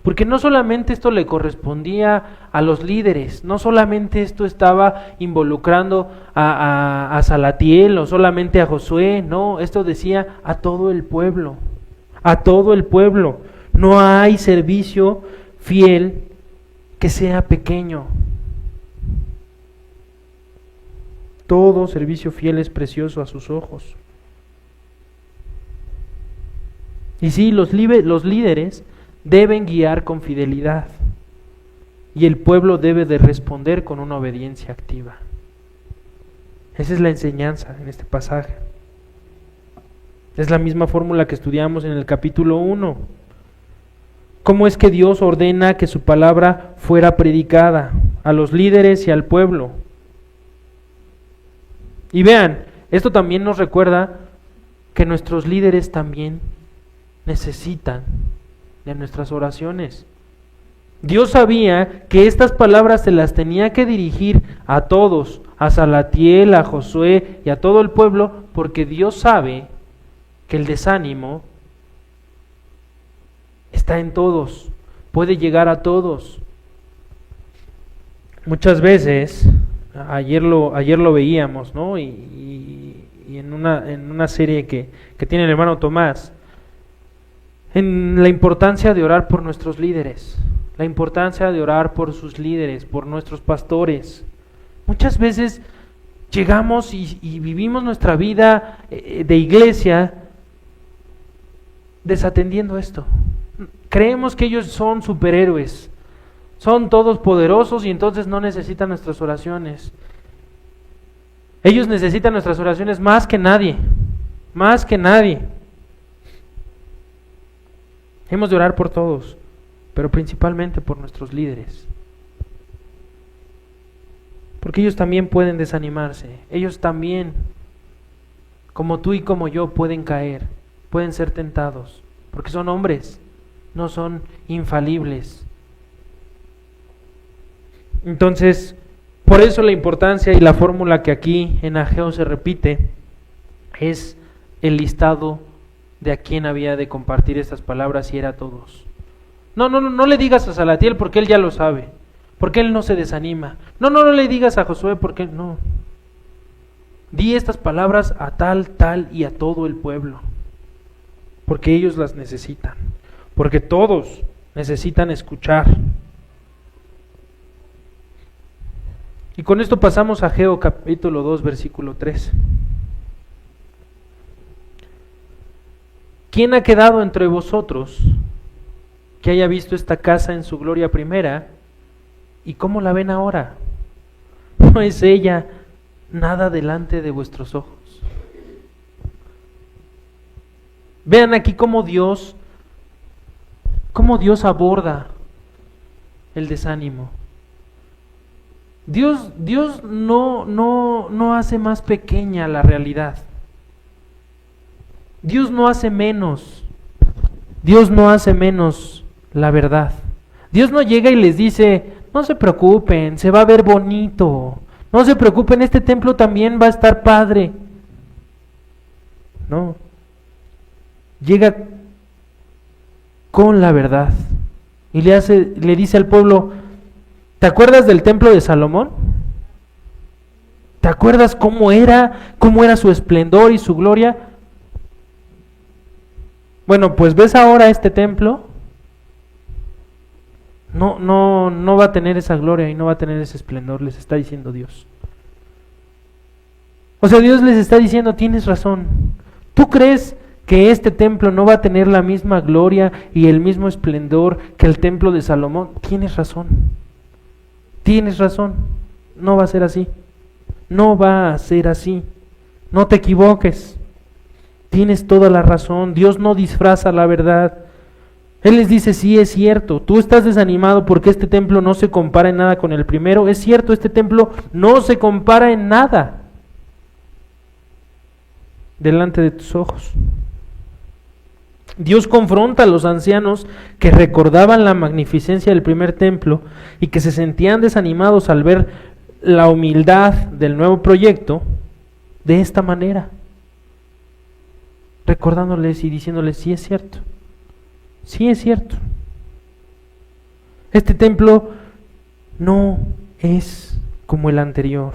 Porque no solamente esto le correspondía a los líderes, no solamente esto estaba involucrando a Salatiel o solamente a Josué, no, esto decía a todo el pueblo. A todo el pueblo. No hay servicio fiel que sea pequeño. Todo servicio fiel es precioso a sus ojos. Y sí, los líderes deben guiar con fidelidad. Y el pueblo debe de responder con una obediencia activa. Esa es la enseñanza en este pasaje. Es la misma fórmula que estudiamos en el capítulo 1. ¿Cómo es que Dios ordena que su palabra fuera predicada a los líderes y al pueblo? Y vean, esto también nos recuerda que nuestros líderes también necesitan de nuestras oraciones. Dios sabía que estas palabras se las tenía que dirigir a todos, a Salatiel, a Josué y a todo el pueblo, porque Dios sabe que el desánimo está en todos, puede llegar a todos. Muchas veces, ayer lo veíamos, ¿no? Y en una serie que tiene el hermano Tomás, en la importancia de orar por nuestros líderes, la importancia de orar por sus líderes, por nuestros pastores. Muchas veces llegamos y vivimos nuestra vida de iglesia desatendiendo esto. Creemos que ellos son superhéroes, son todos poderosos y entonces no necesitan nuestras oraciones. Ellos necesitan nuestras oraciones más que nadie, más que nadie. Hemos de orar por todos, pero principalmente por nuestros líderes. Porque ellos también pueden desanimarse, ellos también, como tú y como yo, pueden caer, pueden ser tentados, porque son hombres, no son infalibles. Entonces, por eso la importancia y la fórmula que aquí en Ageo se repite es el listado de a quién había de compartir estas palabras y era a todos. No le digas a Salatiel porque él ya lo sabe, porque él no se desanima. No le digas a Josué porque no. Di estas palabras a tal y a todo el pueblo, porque ellos las necesitan, porque todos necesitan escuchar. Y con esto pasamos a Ageo capítulo 2, versículo 3. ¿Quién ha quedado entre vosotros que haya visto esta casa en su gloria primera? ¿Y cómo la ven ahora? ¿No es ella nada delante de vuestros ojos? Vean aquí cómo Dios aborda el desánimo. Dios no hace más pequeña la realidad. Dios no hace menos. Dios no hace menos la verdad. Dios no llega y les dice, no se preocupen, se va a ver bonito. No se preocupen, este templo también va a estar padre. No. Llega con la verdad y le dice al pueblo, ¿te acuerdas del templo de Salomón? ¿Te acuerdas cómo era su esplendor y su gloria? Bueno, pues ves ahora este templo, no va a tener esa gloria y no va a tener ese esplendor, les está diciendo Dios. O sea, Dios les está diciendo, tienes razón. ¿Tú crees que este templo no va a tener la misma gloria y el mismo esplendor que el templo de Salomón? Tienes razón. Tienes razón. No va a ser así. No va a ser así. No te equivoques. Tienes toda la razón. Dios no disfraza la verdad. Él les dice, sí, es cierto. Tú estás desanimado porque este templo no se compara en nada con el primero. Es cierto, este templo no se compara en nada delante de tus ojos. Dios confronta a los ancianos que recordaban la magnificencia del primer templo y que se sentían desanimados al ver la humildad del nuevo proyecto de esta manera, recordándoles y diciéndoles, sí es cierto, sí es cierto. Este templo no es como el anterior.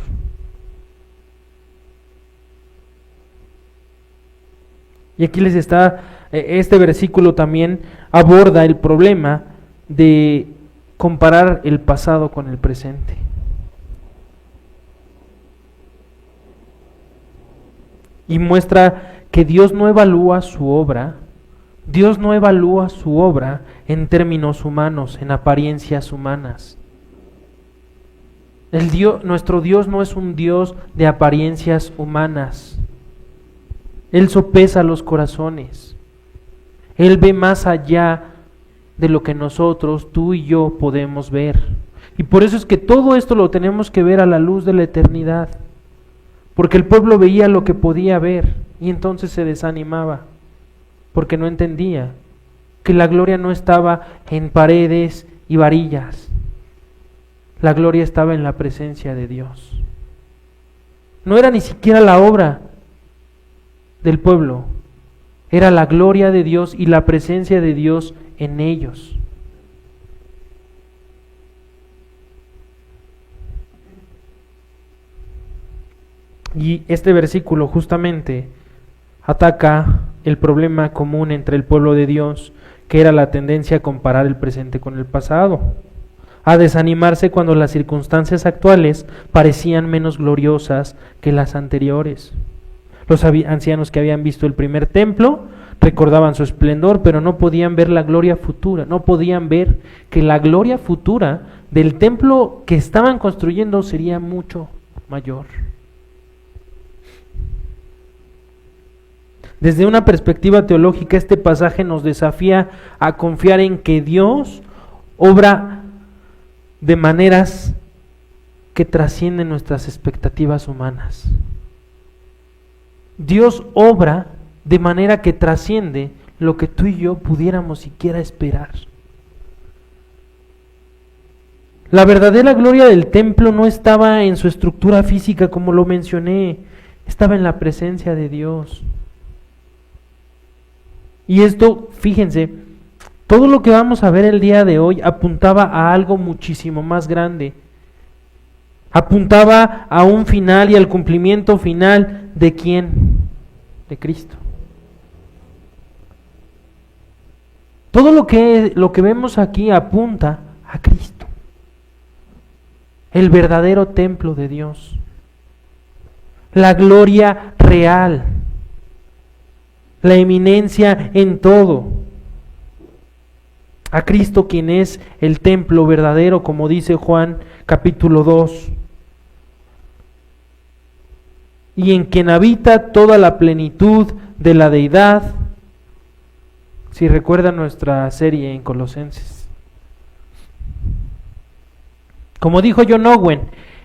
Y aquí les está, este versículo también aborda el problema de comparar el pasado con el presente. Y muestra que Dios no evalúa su obra, en términos humanos, en apariencias humanas. Nuestro Dios no es un Dios de apariencias humanas. Él sopesa los corazones. Él ve más allá de lo que nosotros, tú y yo, podemos ver. Y por eso es que todo esto lo tenemos que ver a la luz de la eternidad. Porque el pueblo veía lo que podía ver y entonces se desanimaba. Porque no entendía que la gloria no estaba en paredes y varillas. La gloria estaba en la presencia de Dios. No era ni siquiera la obra del pueblo, era la gloria de Dios y la presencia de Dios en ellos. Y este versículo justamente ataca el problema común entre el pueblo de Dios, que era la tendencia a comparar el presente con el pasado, a desanimarse cuando las circunstancias actuales parecían menos gloriosas que las anteriores. Los ancianos que habían visto el primer templo recordaban su esplendor, pero no podían ver la gloria futura, no podían ver que la gloria futura del templo que estaban construyendo sería mucho mayor. Desde una perspectiva teológica, este pasaje nos desafía a confiar en que Dios obra de maneras que trascienden nuestras expectativas humanas. Dios obra de manera que trasciende lo que tú y yo pudiéramos siquiera esperar. La verdadera gloria del templo no estaba en su estructura física, como lo mencioné, estaba en la presencia de Dios. Y esto, fíjense, todo lo que vamos a ver el día de hoy apuntaba a algo muchísimo más grande. Apuntaba a un final y al cumplimiento final ¿de quién? De Cristo. Todo lo que vemos aquí apunta a Cristo, el verdadero templo de Dios, la gloria real, la eminencia en todo. A Cristo, quien es el templo verdadero, como dice Juan capítulo 2, y en quien habita toda la plenitud de la deidad. Si recuerdan nuestra serie en Colosenses. Como dijo John Owen,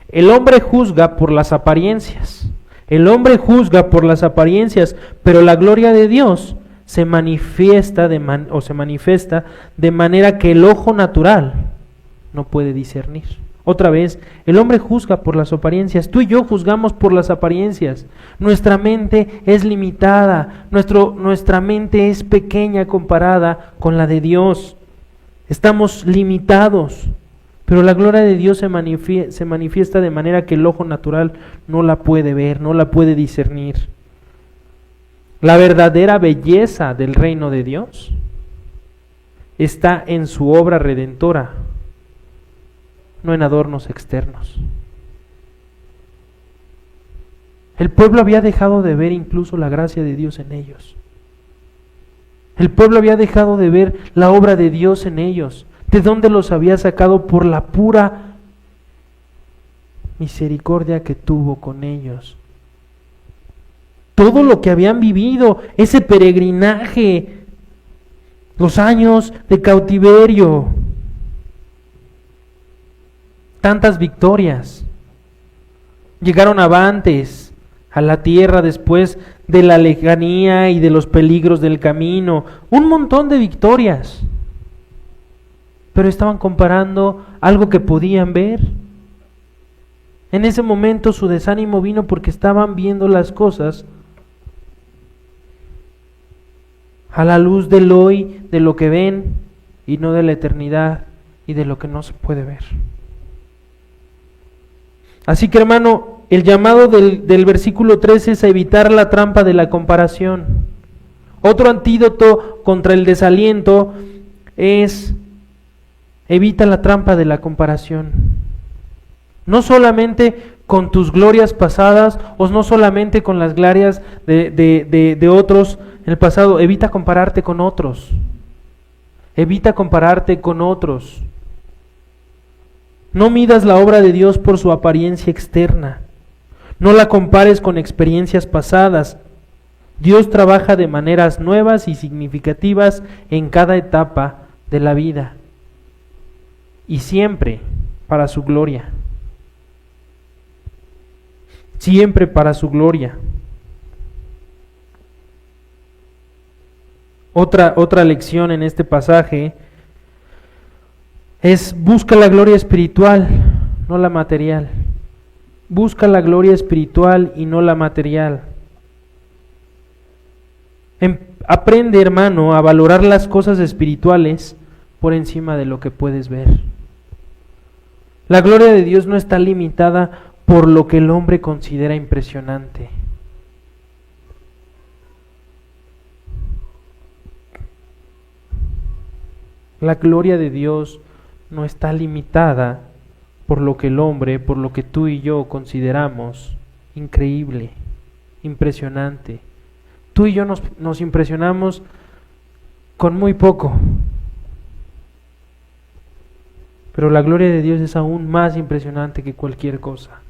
el hombre juzga por las apariencias. El hombre juzga por las apariencias, pero la gloria de Dios se manifiesta de manera que el ojo natural no puede discernir. Otra vez, el hombre juzga por las apariencias. Tú y yo juzgamos por las apariencias. Nuestra mente es limitada. Nuestra mente es pequeña comparada con la de Dios. Estamos limitados. Pero la gloria de Dios se manifiesta de manera que el ojo natural no la puede ver, no la puede discernir. La verdadera belleza del reino de Dios está en su obra redentora, no en adornos externos. El pueblo había dejado de ver incluso la gracia de Dios en ellos. El pueblo había dejado de ver la obra de Dios en ellos. ¿De dónde los había sacado? Por la pura misericordia que tuvo con ellos. Todo lo que habían vivido, ese peregrinaje, los años de cautiverio, tantas victorias. Llegaron avantes a la tierra después de la lejanía y de los peligros del camino. Un montón de victorias. Pero estaban comparando algo que podían ver. En ese momento su desánimo vino porque estaban viendo las cosas a la luz del hoy, de lo que ven, y no de la eternidad y de lo que no se puede ver. Así que, hermano, el llamado del versículo 13 es a evitar la trampa de la comparación. Otro antídoto contra el desaliento es: evita la trampa de la comparación. No solamente con tus glorias pasadas, o no solamente con las glorias de otros en el pasado. Evita compararte con otros. Evita compararte con otros. No midas la obra de Dios por su apariencia externa. No la compares con experiencias pasadas. Dios trabaja de maneras nuevas y significativas en cada etapa de la vida. Y siempre para su gloria. Siempre para su gloria. Otra lección en este pasaje es: busca la gloria espiritual, no la material. Busca la gloria espiritual y no la material. Aprende, hermano, a valorar las cosas espirituales por encima de lo que puedes ver. La gloria de Dios no está limitada por lo que el hombre considera impresionante. La gloria de Dios no está limitada por lo que el hombre, por lo que tú y yo consideramos increíble, impresionante. Tú y yo nos impresionamos con muy poco. Pero la gloria de Dios es aún más impresionante que cualquier cosa.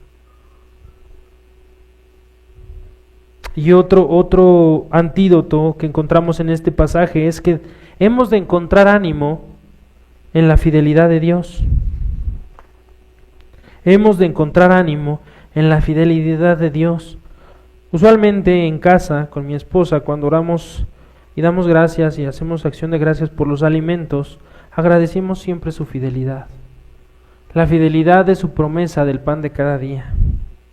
Y otro antídoto que encontramos en este pasaje es que hemos de encontrar ánimo en la fidelidad de Dios. Hemos de encontrar ánimo en la fidelidad de Dios. Usualmente en casa, con mi esposa, cuando oramos y damos gracias y hacemos acción de gracias por los alimentos, agradecemos siempre su fidelidad. La fidelidad de su promesa del pan de cada día.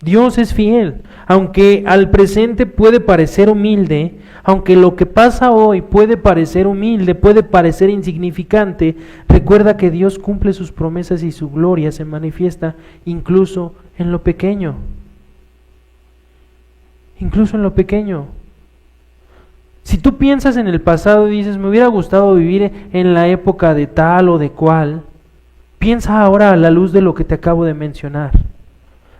Dios es fiel, aunque al presente puede parecer humilde, aunque lo que pasa hoy puede parecer humilde, puede parecer insignificante, recuerda que Dios cumple sus promesas y su gloria se manifiesta incluso en lo pequeño. Incluso en lo pequeño. Si tú piensas en el pasado y dices, me hubiera gustado vivir en la época de tal o de cual, piensa ahora a la luz de lo que te acabo de mencionar,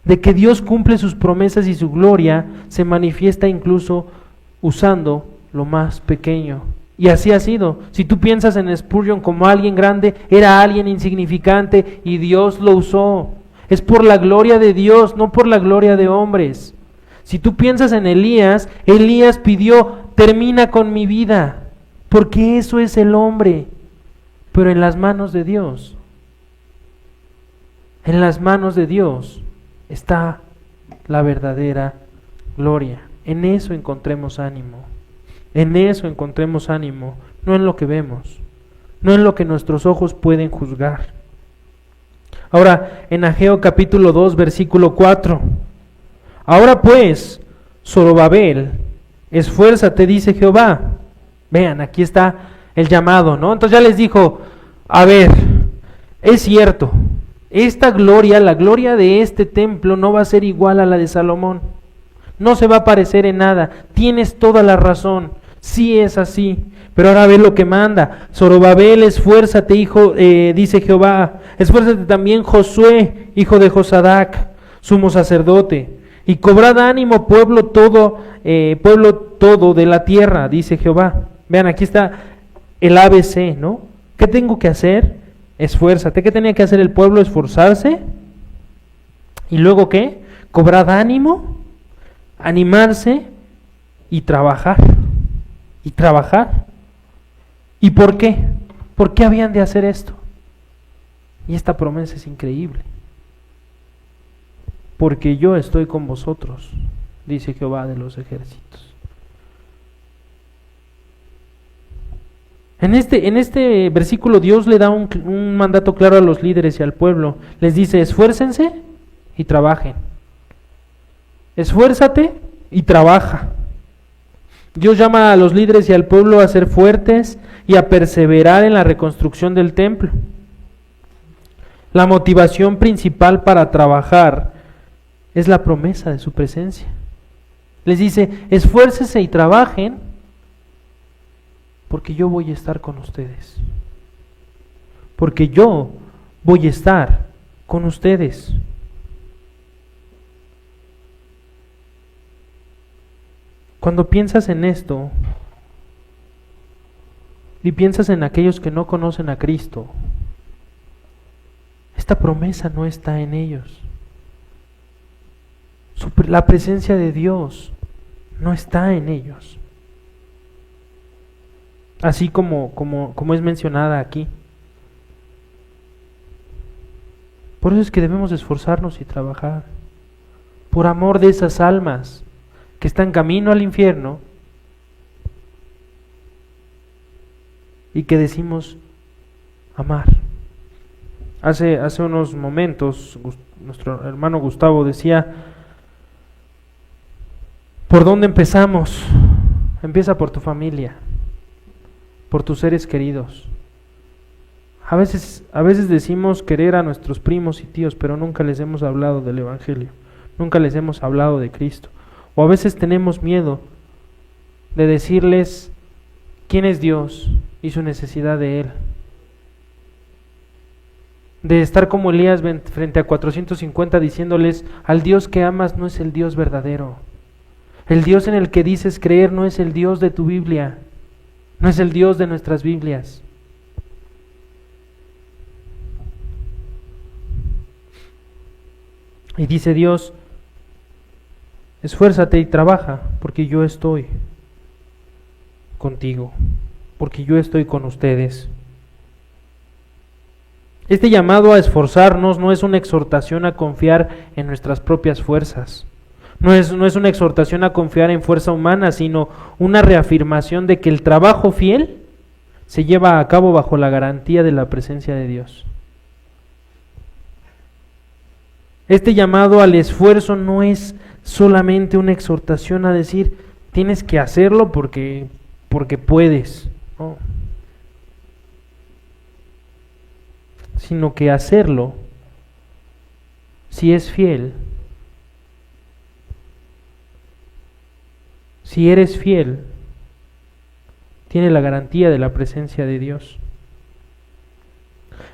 de que Dios cumple sus promesas y su gloria se manifiesta incluso usando lo más pequeño. Y así ha sido. Si tú piensas en Spurgeon como alguien grande, era alguien insignificante y Dios lo usó. Es por la gloria de Dios, no por la gloria de hombres. Si tú piensas en Elías, Elías pidió, termina con mi vida, porque eso es el hombre, pero en las manos de Dios. En las manos de Dios está la verdadera gloria. En eso encontremos ánimo. En eso encontremos ánimo, no en lo que vemos, no en lo que nuestros ojos pueden juzgar. Ahora, en Ageo capítulo 2, versículo 4. Ahora pues, Zorobabel, esfuérzate, dice Jehová. Vean, aquí está el llamado, ¿no? Entonces ya les dijo, a ver, es cierto, esta gloria, la gloria de este templo no va a ser igual a la de Salomón. No se va a parecer en nada. Tienes toda la razón. Sí es así. Pero ahora ve lo que manda. Zorobabel, esfuérzate, hijo, dice Jehová. Esfuérzate también Josué, hijo de Josadac, sumo sacerdote. Y cobrad ánimo, pueblo todo de la tierra, dice Jehová. Vean, aquí está el ABC, ¿no? ¿Qué tengo que hacer? Esfuérzate. ¿Qué tenía que hacer el pueblo? Esforzarse. ¿Y luego qué? Cobrad ánimo, animarse y trabajar. Y trabajar. ¿Y por qué? ¿Por qué habían de hacer esto? Y esta promesa es increíble. Porque yo estoy con vosotros, dice Jehová de los ejércitos. En este versículo Dios le da un mandato claro a los líderes y al pueblo. Les dice, esfuércense y trabajen. Esfuérzate y trabaja. Dios llama a los líderes y al pueblo a ser fuertes y a perseverar en la reconstrucción del templo. La motivación principal para trabajar es la promesa de su presencia. Les dice, esfuércense y trabajen porque yo voy a estar con ustedes. Porque yo voy a estar con ustedes. Cuando piensas en esto y piensas en aquellos que no conocen a Cristo, esta promesa no está en ellos. La presencia de Dios no está en ellos. Así como es mencionada aquí. Por eso es que debemos esforzarnos y trabajar. Por amor de esas almas que están camino al infierno y que decimos amar. Hace unos momentos nuestro hermano Gustavo decía, ¿por dónde empezamos? Empieza por tu familia, por tus seres queridos. A veces decimos querer a nuestros primos y tíos, pero nunca les hemos hablado del Evangelio, nunca les hemos hablado de Cristo. O a veces tenemos miedo de decirles quién es Dios y su necesidad de Él. De estar como Elías frente a 450 diciéndoles, al Dios que amas no es el Dios verdadero. El Dios en el que dices creer no es el Dios de tu Biblia, no es el Dios de nuestras Biblias. Y dice Dios, esfuérzate y trabaja, porque yo estoy contigo, porque yo estoy con ustedes. Este llamado a esforzarnos no es una exhortación a confiar en nuestras propias fuerzas. No es una exhortación a confiar en fuerza humana, sino una reafirmación de que el trabajo fiel se lleva a cabo bajo la garantía de la presencia de Dios. Este llamado al esfuerzo no es solamente una exhortación a decir, tienes que hacerlo porque puedes, ¿no? Sino que hacerlo, si es fiel, si eres fiel, tiene la garantía de la presencia de Dios.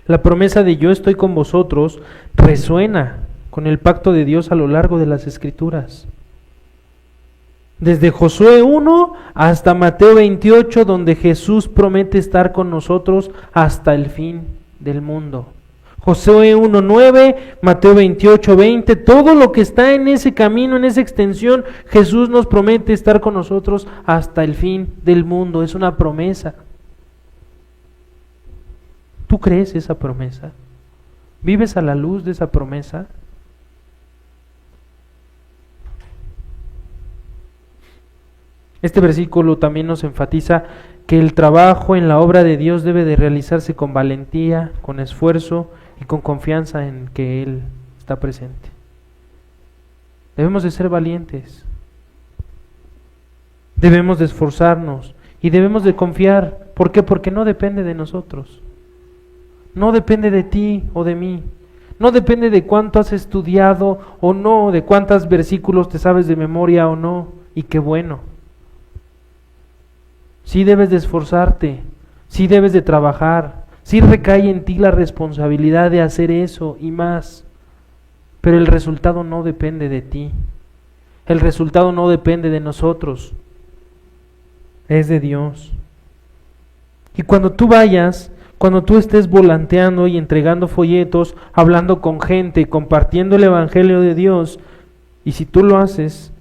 La promesa de yo estoy con vosotros resuena con el pacto de Dios a lo largo de las Escrituras. Desde Josué 1 hasta Mateo 28, donde Jesús promete estar con nosotros hasta el fin del mundo. Josué 1:9, Mateo 28:20, todo lo que está en ese camino, en esa extensión, Jesús nos promete estar con nosotros hasta el fin del mundo. Es una promesa. ¿Tú crees esa promesa? ¿Vives a la luz de esa promesa? Este versículo también nos enfatiza que el trabajo en la obra de Dios debe de realizarse con valentía, con esfuerzo y con confianza en que Él está presente. Debemos de ser valientes, debemos de esforzarnos y debemos de confiar. ¿Por qué? Porque no depende de nosotros, no depende de ti o de mí, no depende de cuánto has estudiado o no, de cuántos versículos te sabes de memoria o no, y qué bueno. Sí debes de esforzarte, sí debes de trabajar, sí recae en ti la responsabilidad de hacer eso y más, pero el resultado no depende de ti, el resultado no depende de nosotros, es de Dios. Y cuando tú vayas, cuando tú estés volanteando y entregando folletos, hablando con gente, compartiendo el Evangelio de Dios, y si tú lo haces,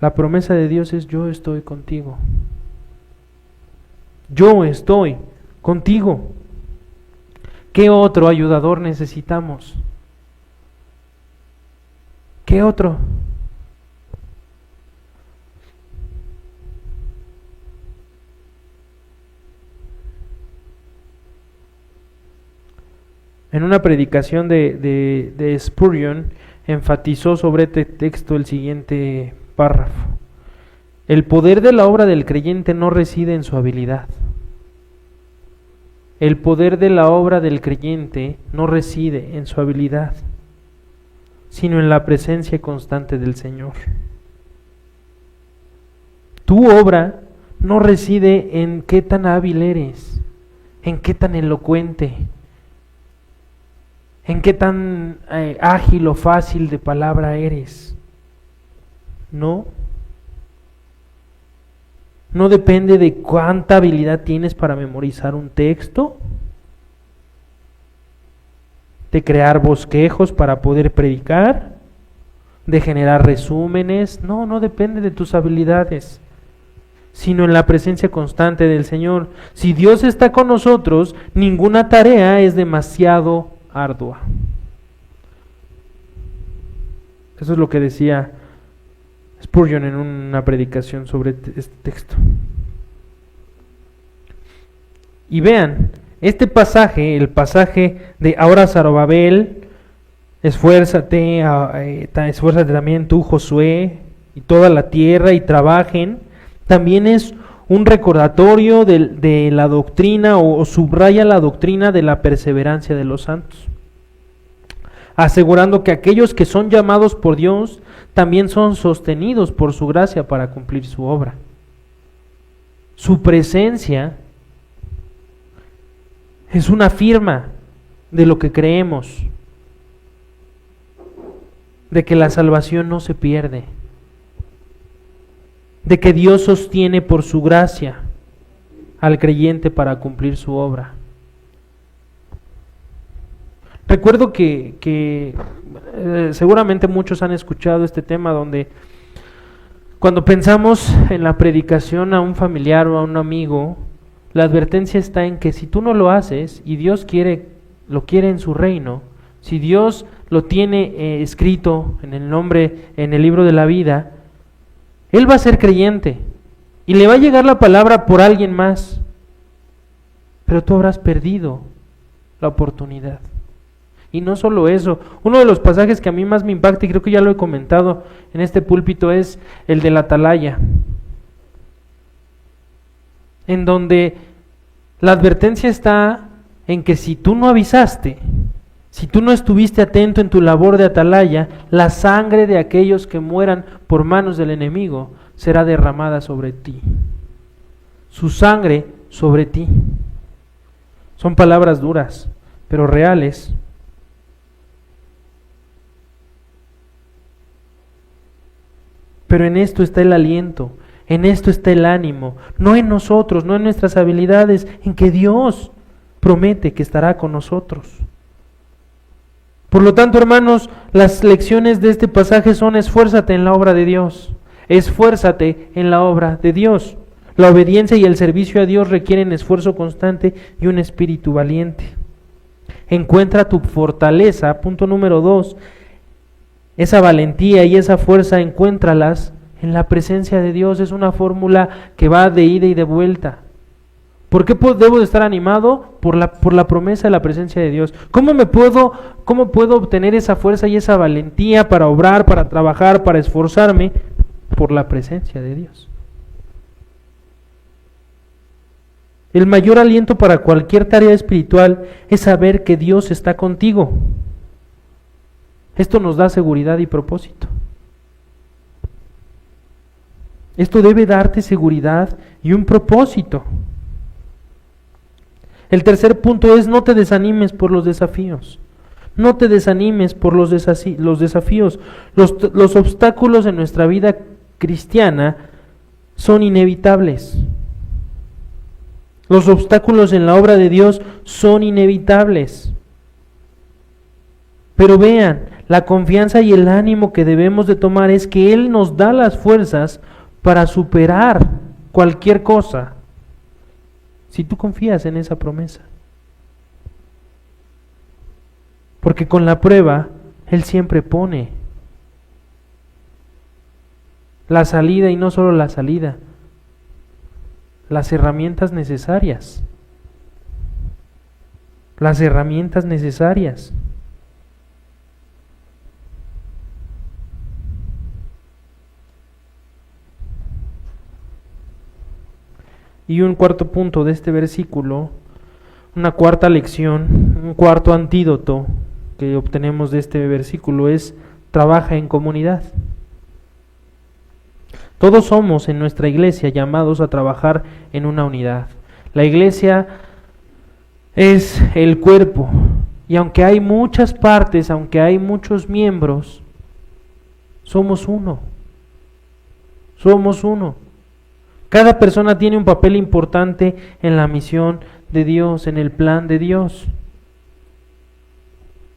la promesa de Dios es: yo estoy contigo. Yo estoy contigo. ¿Qué otro ayudador necesitamos? ¿Qué otro? En una predicación de Spurgeon enfatizó sobre este texto el siguiente párrafo: el poder de la obra del creyente no reside en su habilidad. El poder de la obra del creyente no reside en su habilidad, sino en la presencia constante del Señor. Tu obra no reside en qué tan hábil eres, en qué tan elocuente, en qué tan ágil o fácil de palabra eres. No. No depende de cuánta habilidad tienes para memorizar un texto, de crear bosquejos para poder predicar, de generar resúmenes. No depende de tus habilidades, sino en la presencia constante del Señor. Si Dios está con nosotros, ninguna tarea es demasiado ardua. Eso es lo que decía Spurgeon en una predicación sobre este texto. Y vean, este pasaje, el pasaje de ahora Zorobabel, esfuérzate también tú, Josué, y toda la tierra, y trabajen, también es un recordatorio de la doctrina, o subraya la doctrina de la perseverancia de los santos, asegurando que aquellos que son llamados por Dios también son sostenidos por su gracia para cumplir su obra. Su presencia es una firma de lo que creemos, de que la salvación no se pierde, de que Dios sostiene por su gracia al creyente para cumplir su obra. Recuerdo que seguramente muchos han escuchado este tema, donde cuando pensamos en la predicación a un familiar o a un amigo, la advertencia está en que si tú no lo haces y Dios lo quiere en su reino, si Dios lo tiene escrito en el nombre, en el libro de la vida, Él va a ser creyente y le va a llegar la palabra por alguien más, pero tú habrás perdido la oportunidad. Y no solo eso, uno de los pasajes que a mí más me impacta, y creo que ya lo he comentado en este púlpito, es el de la atalaya, en donde la advertencia está en que si tú no avisaste, si tú no estuviste atento en tu labor de atalaya, la sangre de aquellos que mueran por manos del enemigo será derramada sobre ti, su sangre sobre ti. Son palabras duras, pero reales. Pero en esto está el aliento, en esto está el ánimo, no en nosotros, no en nuestras habilidades, en que Dios promete que estará con nosotros. Por lo tanto, hermanos, las lecciones de este pasaje son: esfuérzate en la obra de Dios, esfuérzate en la obra de Dios. La obediencia y el servicio a Dios requieren esfuerzo constante y un espíritu valiente. Encuentra tu fortaleza, punto número 2, esa valentía y esa fuerza, encuéntralas en la presencia de Dios. Es una fórmula que va de ida y de vuelta. ¿Por qué debo de estar animado? Por la promesa de la presencia de Dios. ¿Cómo puedo obtener esa fuerza y esa valentía para obrar, para trabajar, para esforzarme? Por la presencia de Dios. El mayor aliento para cualquier tarea espiritual es saber que Dios está contigo. Esto nos da seguridad y propósito. Esto debe darte seguridad y un propósito. El tercer punto es: no te desanimes por los desafíos. No te desanimes por los desafíos. Los obstáculos en nuestra vida cristiana son inevitables. Los obstáculos en la obra de Dios son inevitables. Pero vean, la confianza y el ánimo que debemos de tomar es que Él nos da las fuerzas para superar cualquier cosa, si tú confías en esa promesa. Porque con la prueba, Él siempre pone la salida, y no solo la salida, las herramientas necesarias. Las herramientas necesarias. Y un cuarto punto de este versículo, una cuarta lección, un cuarto antídoto que obtenemos de este versículo es: trabaja en comunidad. Todos somos en nuestra iglesia llamados a trabajar en una unidad. La iglesia es el cuerpo, y aunque hay muchas partes, aunque hay muchos miembros, somos uno. Somos uno. Cada persona tiene un papel importante en la misión de Dios, en el plan de Dios.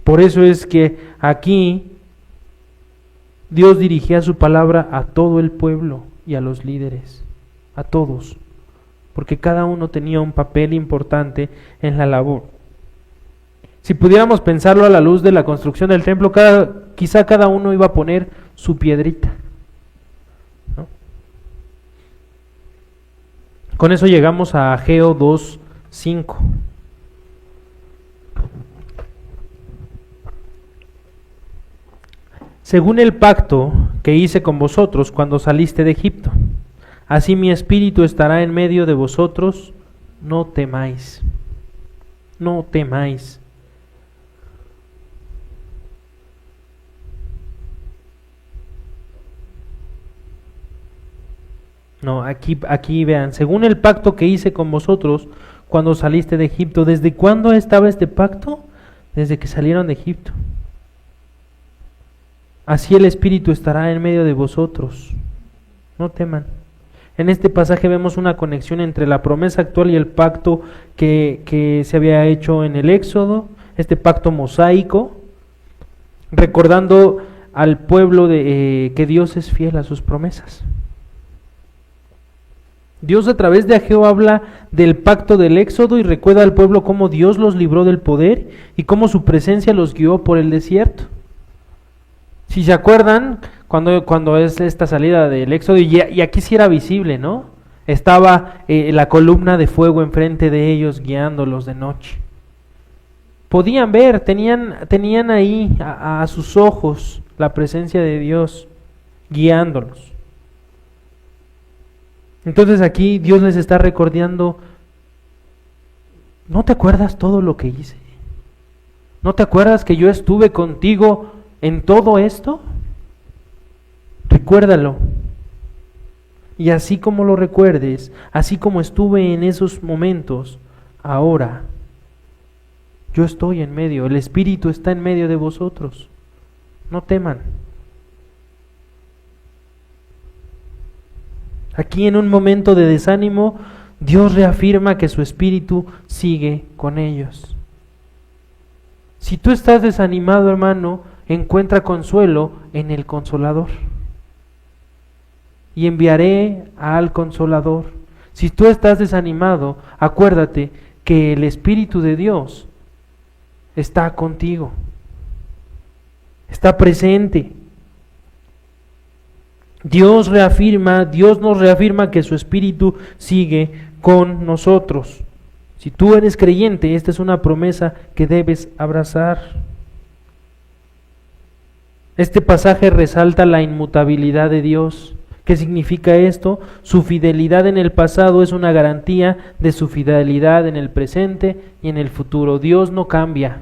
Por eso es que aquí Dios dirigía su palabra a todo el pueblo y a los líderes, a todos, porque cada uno tenía un papel importante en la labor. Si pudiéramos pensarlo a la luz de la construcción del templo, quizá cada uno iba a poner su piedrita, ¿no? Con eso llegamos a Ageo 2:5. Según el pacto que hice con vosotros cuando saliste de Egipto, así mi espíritu estará en medio de vosotros, no temáis. No temáis. No, aquí vean, según el pacto que hice con vosotros cuando saliste de Egipto. ¿Desde cuándo estaba este pacto? Desde que salieron de Egipto. Así el Espíritu estará en medio de vosotros. No teman. En este pasaje vemos una conexión entre la promesa actual y el pacto que se había hecho en el Éxodo, este pacto mosaico, recordando al pueblo que Dios es fiel a sus promesas. Dios a través de Ageo habla del pacto del Éxodo y recuerda al pueblo cómo Dios los libró del poder y cómo su presencia los guió por el desierto. Si se acuerdan, cuando es esta salida del Éxodo, y aquí sí era visible, ¿no? Estaba la columna de fuego enfrente de ellos guiándolos de noche. Podían ver, tenían ahí a sus ojos la presencia de Dios guiándolos. Entonces aquí Dios les está recordando: ¿no te acuerdas todo lo que hice? ¿No te acuerdas que yo estuve contigo en todo esto? Recuérdalo. Y así como lo recuerdes, así como estuve en esos momentos, ahora yo estoy en medio, el Espíritu está en medio de vosotros. No teman. Aquí en un momento de desánimo, Dios reafirma que su Espíritu sigue con ellos. Si tú estás desanimado, hermano, encuentra consuelo en el Consolador. Y enviaré al Consolador. Si tú estás desanimado, acuérdate que el Espíritu de Dios está contigo. Está presente. Dios nos reafirma que su Espíritu sigue con nosotros. Si tú eres creyente, esta es una promesa que debes abrazar. Este pasaje resalta la inmutabilidad de Dios. ¿Qué significa esto? Su fidelidad en el pasado es una garantía de su fidelidad en el presente y en el futuro. Dios no cambia.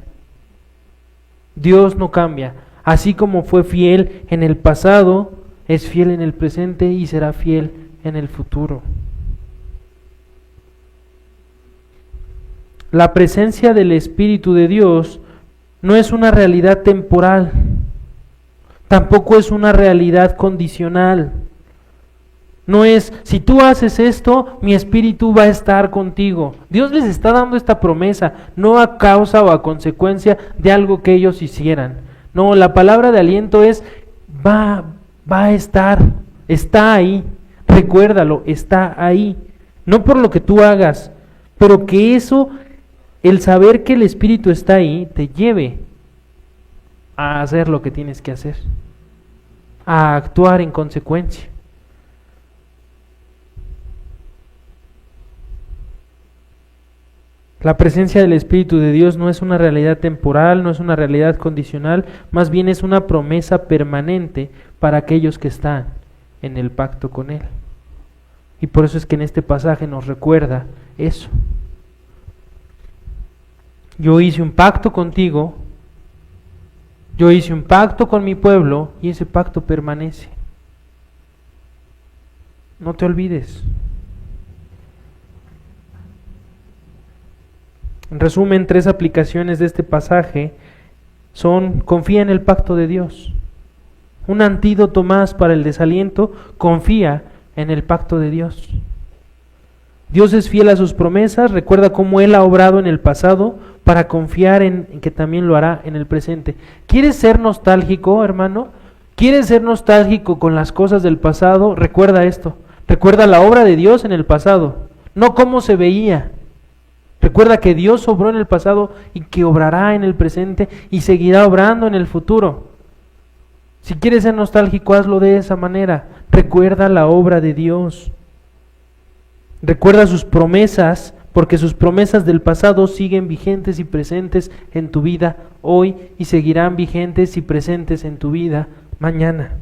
Dios no cambia. Así como fue fiel en el pasado, es fiel en el presente y será fiel en el futuro. La presencia del Espíritu de Dios no es una realidad temporal, tampoco es una realidad condicional. No es, si tú haces esto, mi Espíritu va a estar contigo. Dios les está dando esta promesa, no a causa o a consecuencia de algo que ellos hicieran. No, la palabra de aliento es, va a estar, está ahí, recuérdalo, está ahí. No por lo que tú hagas, pero que eso, el saber que el Espíritu está ahí, te lleve a hacer lo que tienes que hacer, a actuar en consecuencia. La presencia del Espíritu de Dios no es una realidad temporal, no es una realidad condicional, más bien es una promesa permanente para aquellos que están en el pacto con Él. Y por eso es que en este pasaje nos recuerda eso. Yo hice un pacto contigo, yo hice un pacto con mi pueblo y ese pacto permanece. No te olvides. En resumen, 3 aplicaciones de este pasaje son: confía en el pacto de Dios. Un antídoto más para el desaliento: confía en el pacto de Dios. Dios es fiel a sus promesas, recuerda cómo Él ha obrado en el pasado para confiar en que también lo hará en el presente. ¿Quieres ser nostálgico, hermano? ¿Quieres ser nostálgico con las cosas del pasado? Recuerda esto, recuerda la obra de Dios en el pasado, no cómo se veía. Recuerda que Dios obró en el pasado y que obrará en el presente y seguirá obrando en el futuro. Si quieres ser nostálgico, hazlo de esa manera. Recuerda la obra de Dios. Recuerda sus promesas, porque sus promesas del pasado siguen vigentes y presentes en tu vida hoy y seguirán vigentes y presentes en tu vida mañana.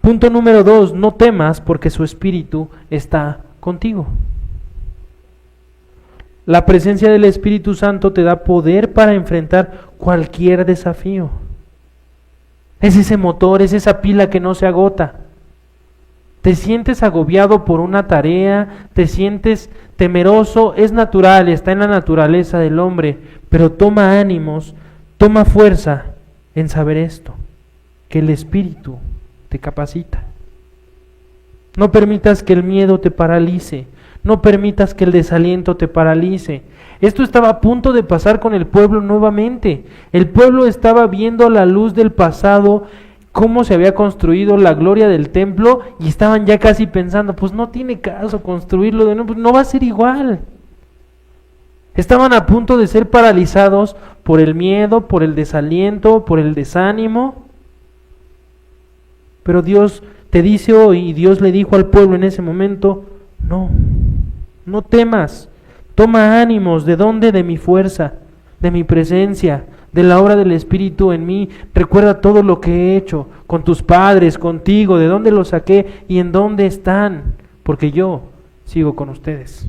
Punto número 2, no temas porque su Espíritu está contigo. La presencia del Espíritu Santo te da poder para enfrentar cualquier desafío. Es ese motor, es esa pila que no se agota. Te sientes agobiado por una tarea, te sientes temeroso, es natural, está en la naturaleza del hombre, pero toma ánimos, toma fuerza en saber esto, que el Espíritu te capacita. No permitas que el miedo te paralice. No permitas que el desaliento te paralice. Esto estaba a punto de pasar con el pueblo nuevamente. El pueblo estaba viendo a la luz del pasado cómo se había construido la gloria del templo y estaban ya casi pensando, pues no tiene caso construirlo de nuevo, pues no va a ser igual. Estaban a punto de ser paralizados por el miedo, por el desaliento, por el desánimo. Pero Dios te dice hoy, y Dios le dijo al pueblo en ese momento, no temas, toma ánimos. ¿De dónde? De mi fuerza, de mi presencia, de la obra del Espíritu en mí. Recuerda todo lo que he hecho con tus padres, contigo, de dónde los saqué y en dónde están, porque yo sigo con ustedes,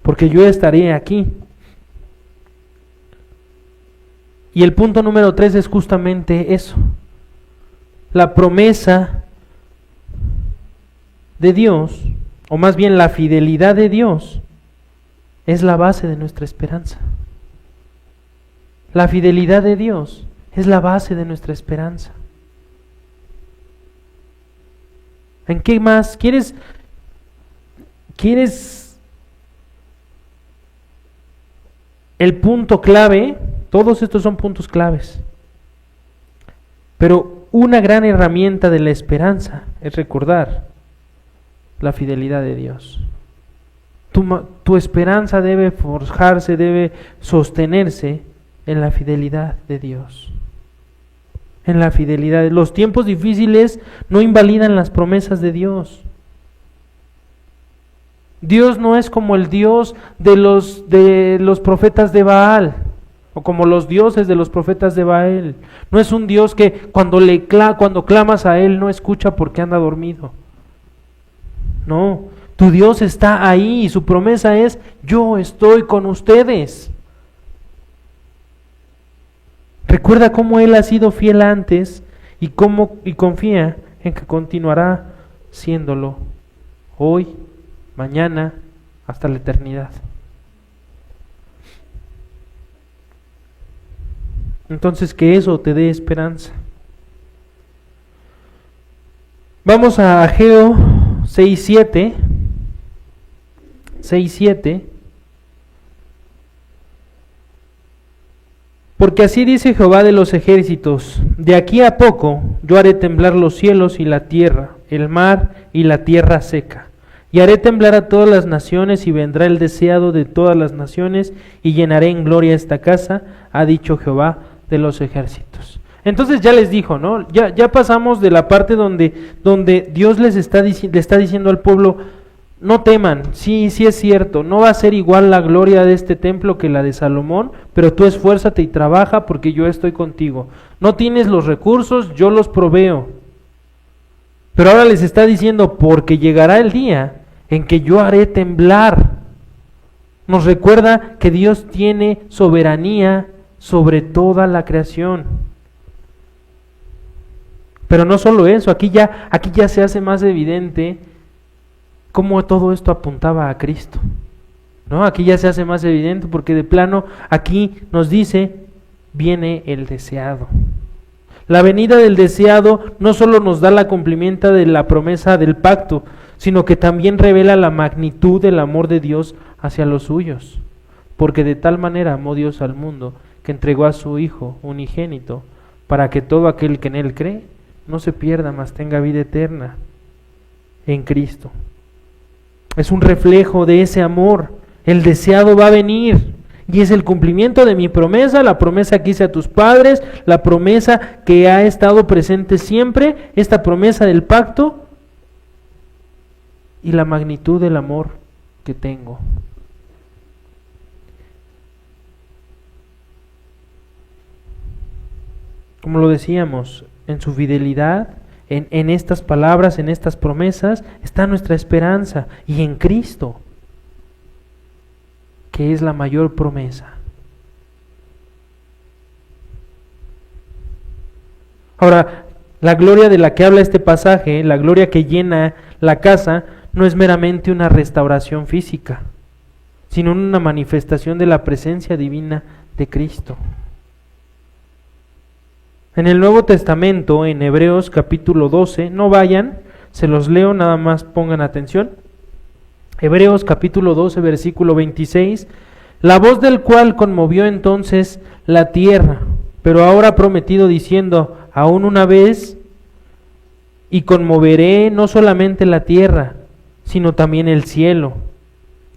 porque yo estaré aquí. Y el punto número 3 es justamente eso, la promesa de Dios, o más bien la fidelidad de Dios, es la base de nuestra esperanza. La fidelidad de Dios es la base de nuestra esperanza. ¿En qué más? ¿Quieres el punto clave? Todos estos son puntos claves. Pero una gran herramienta de la esperanza es recordar la fidelidad de Dios. Tu esperanza debe forjarse, debe sostenerse en la fidelidad de Dios. En la fidelidad. Los tiempos difíciles no invalidan las promesas de Dios. Dios no es como el Dios de los profetas de Baal, o como los dioses de los profetas de Baal. No es un Dios que cuando clamas a Él no escucha porque anda dormido. No, tu Dios está ahí y su promesa es: yo estoy con ustedes. Recuerda cómo Él ha sido fiel antes y confía en que continuará siéndolo hoy, mañana, hasta la eternidad. Entonces, que eso te dé esperanza. Vamos a Ageo 6:7. 6:7. Porque así dice Jehová de los ejércitos: de aquí a poco yo haré temblar los cielos y la tierra, el mar y la tierra seca. Y haré temblar a todas las naciones, y vendrá el deseado de todas las naciones, y llenaré en gloria esta casa, ha dicho Jehová de los ejércitos. Entonces ya les dijo, ¿no? Ya pasamos de la parte donde Dios le está diciendo al pueblo: no teman, sí es cierto, no va a ser igual la gloria de este templo que la de Salomón, pero tú esfuérzate y trabaja porque yo estoy contigo. No tienes los recursos, yo los proveo. Pero ahora les está diciendo: porque llegará el día en que yo haré temblar. Nos recuerda que Dios tiene soberanía sobre toda la creación. Pero no solo eso, aquí ya se hace más evidente cómo todo esto apuntaba a Cristo, ¿no? Aquí ya se hace más evidente porque de plano aquí nos dice: viene el deseado. La venida del deseado no solo nos da la cumplimiento de la promesa del pacto, sino que también revela la magnitud del amor de Dios hacia los suyos. Porque de tal manera amó Dios al mundo, que entregó a su Hijo unigénito, para que todo aquel que en Él cree no se pierda, mas tenga vida eterna en Cristo. Es un reflejo de ese amor. El deseado va a venir y es el cumplimiento de mi promesa, la promesa que hice a tus padres, la promesa que ha estado presente siempre, esta promesa del pacto y la magnitud del amor que tengo. Como lo decíamos, en su fidelidad, en estas palabras, en estas promesas, está nuestra esperanza, y en Cristo, que es la mayor promesa. Ahora, la gloria de la que habla este pasaje, la gloria que llena la casa, no es meramente una restauración física, sino una manifestación de la presencia divina de Cristo. En el Nuevo Testamento, en Hebreos capítulo 12, no vayan, se los leo, nada más pongan atención. Hebreos capítulo 12, versículo 26, la voz del cual conmovió entonces la tierra, pero ahora ha prometido diciendo: aún una vez, y conmoveré no solamente la tierra, sino también el cielo.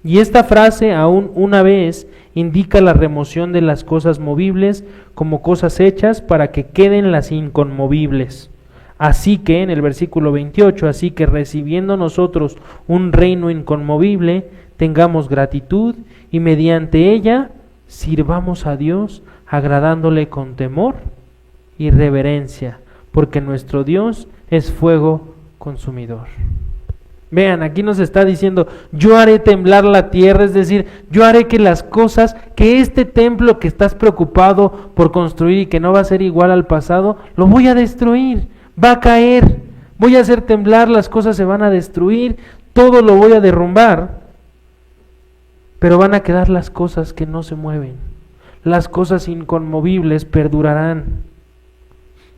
Y esta frase, aún una vez, indica la remoción de las cosas movibles como cosas hechas para que queden las inconmovibles. Así que, en el versículo 28, así que recibiendo nosotros un reino inconmovible, tengamos gratitud y mediante ella sirvamos a Dios, agradándole con temor y reverencia, porque nuestro Dios es fuego consumidor. Vean, aquí nos está diciendo: yo haré temblar la tierra, es decir, yo haré que las cosas, que este templo que estás preocupado por construir y que no va a ser igual al pasado, lo voy a destruir, va a caer, voy a hacer temblar, las cosas se van a destruir, todo lo voy a derrumbar, pero van a quedar las cosas que no se mueven, las cosas inconmovibles perdurarán.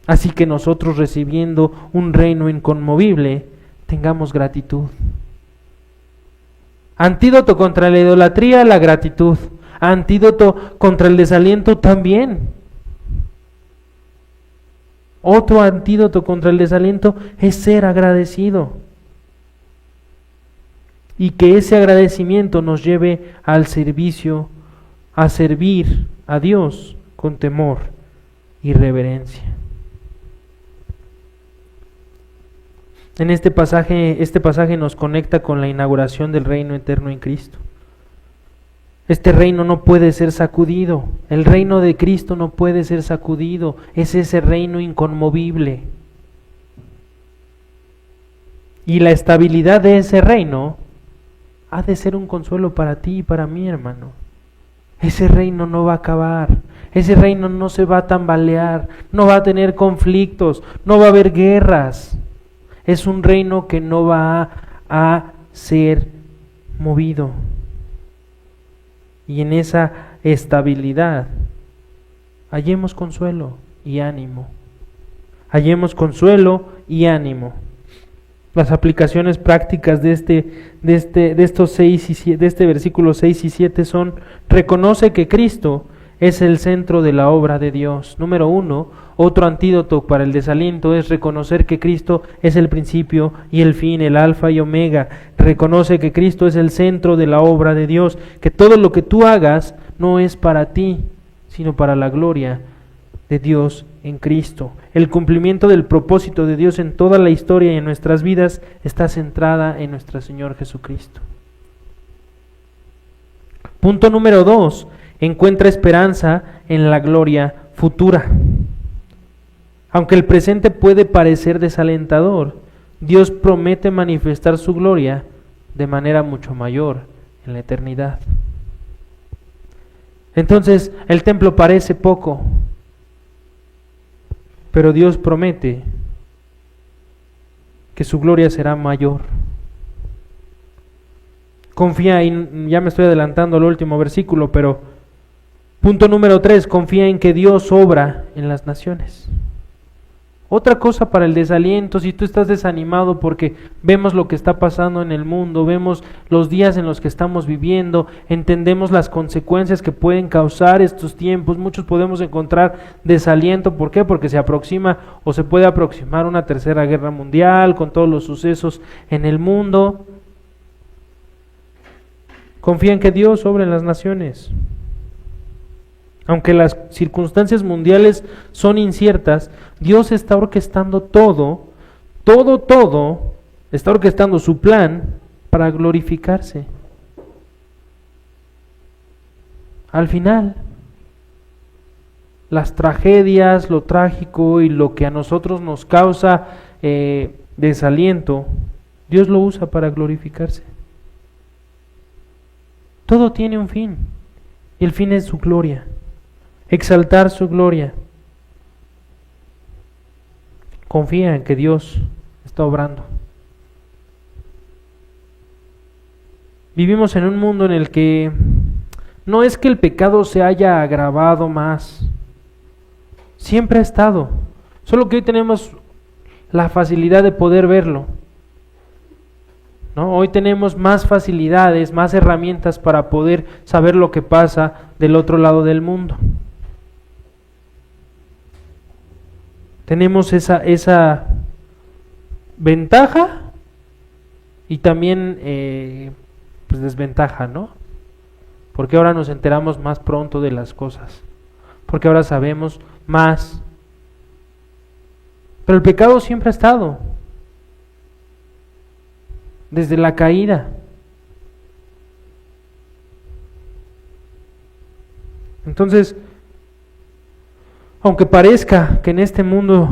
Así que nosotros, recibiendo un reino inconmovible, tengamos gratitud. Antídoto contra la idolatría, la gratitud. Antídoto contra el desaliento también. Otro antídoto contra el desaliento es ser agradecido. Y que ese agradecimiento nos lleve al servicio, a servir a Dios con temor y reverencia. En este pasaje nos conecta con la inauguración del reino eterno en Cristo. Este reino no puede ser sacudido, el reino de Cristo no puede ser sacudido, es ese reino inconmovible. Y la estabilidad de ese reino ha de ser un consuelo para ti y para mí, hermano. Ese reino no va a acabar, ese reino no se va a tambalear, no va a tener conflictos, no va a haber guerras. Es un reino que no va a ser movido. Y en esa estabilidad hallemos consuelo y ánimo. Hallemos consuelo y ánimo. Las aplicaciones prácticas de este versículo 6 y 7 son: reconoce que Cristo es el centro de la obra de Dios. Número 1, otro antídoto para el desaliento es reconocer que Cristo es el principio y el fin, el alfa y omega. Reconoce que Cristo es el centro de la obra de Dios, que todo lo que tú hagas no es para ti, sino para la gloria de Dios en Cristo. El cumplimiento del propósito de Dios en toda la historia y en nuestras vidas está centrada en nuestro Señor Jesucristo. Punto número 2. Encuentra esperanza en la gloria futura. Aunque el presente puede parecer desalentador, Dios promete manifestar su gloria de manera mucho mayor en la eternidad. Entonces, el templo parece poco, pero Dios promete que su gloria será mayor. Confía, y ya me estoy adelantando al último versículo, pero punto número 3, confía en que Dios obra en las naciones. Otra cosa para el desaliento, si tú estás desanimado porque vemos lo que está pasando en el mundo, vemos los días en los que estamos viviendo, entendemos las consecuencias que pueden causar estos tiempos, muchos podemos encontrar desaliento. ¿Por qué? Porque se aproxima o se puede aproximar una tercera guerra mundial con todos los sucesos en el mundo. Confía en que Dios obra en las naciones. Aunque las circunstancias mundiales son inciertas, Dios está orquestando todo, está orquestando su plan para glorificarse. Al final, las tragedias, lo trágico y lo que a nosotros nos causa desaliento, Dios lo usa para glorificarse. Todo tiene un fin, y el fin es su gloria. Exaltar su gloria. Confía en que Dios está obrando. Vivimos en un mundo en el que no es que el pecado se haya agravado más, siempre ha estado, solo que hoy tenemos la facilidad de poder verlo, ¿no? Hoy tenemos más facilidades, más herramientas para poder saber lo que pasa del otro lado del mundo. Tenemos esa ventaja y también pues desventaja, ¿no? Porque ahora nos enteramos más pronto de las cosas, porque ahora sabemos más. Pero el pecado siempre ha estado, desde la caída. Entonces, aunque parezca que en este mundo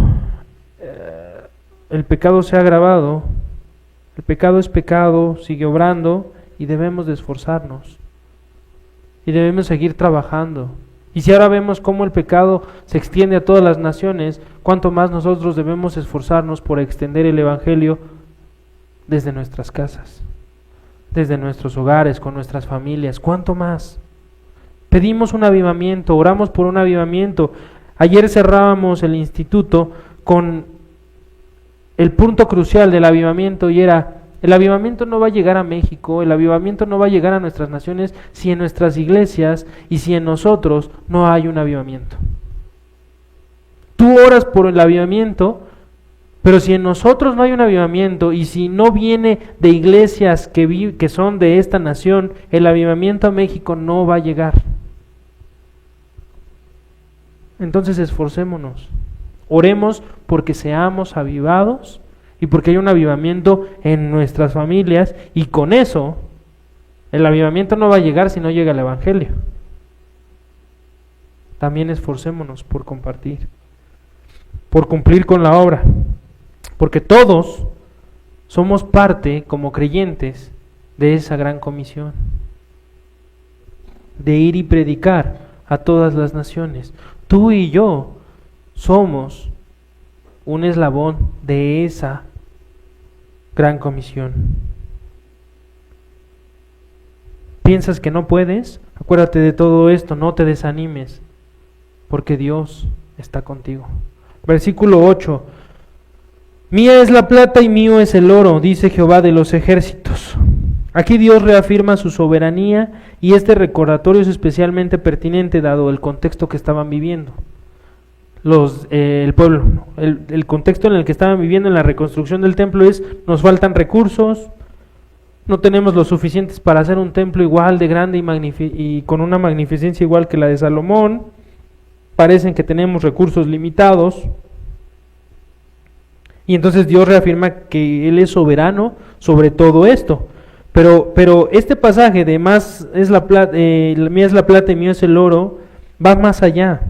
el pecado se ha agravado, el pecado es pecado, sigue obrando y debemos de esforzarnos y debemos seguir trabajando. Y si ahora vemos cómo el pecado se extiende a todas las naciones, cuánto más nosotros debemos esforzarnos por extender el Evangelio desde nuestras casas, desde nuestros hogares, con nuestras familias. ¿Cuánto más? Pedimos un avivamiento, oramos por un avivamiento. Ayer cerrábamos el instituto con el punto crucial del avivamiento y era: el avivamiento no va a llegar a México, el avivamiento no va a llegar a nuestras naciones si en nuestras iglesias y si en nosotros no hay un avivamiento. Tú oras por el avivamiento, pero si en nosotros no hay un avivamiento y si no viene de iglesias que son de esta nación, el avivamiento a México no va a llegar. Entonces esforcémonos, oremos porque seamos avivados y porque haya un avivamiento en nuestras familias, y con eso el avivamiento no va a llegar si no llega el Evangelio. También esforcémonos por compartir, por cumplir con la obra, porque todos somos parte, como creyentes, de esa gran comisión, de ir y predicar a todas las naciones. Tú y yo somos un eslabón de esa gran comisión. ¿Piensas que no puedes? Acuérdate de todo esto, no te desanimes, porque Dios está contigo. Versículo 8: Mía es la plata y mío es el oro, dice Jehová de los ejércitos. Aquí Dios reafirma su soberanía, y este recordatorio es especialmente pertinente dado el contexto que estaban viviendo el pueblo. El contexto en el que estaban viviendo en la reconstrucción del templo es: nos faltan recursos, no tenemos lo suficientes para hacer un templo igual de grande y con una magnificencia igual que la de Salomón. Parecen que tenemos recursos limitados. Y entonces Dios reafirma que Él es soberano sobre todo esto. Pero este pasaje de mía es la plata y mío es el oro, va más allá.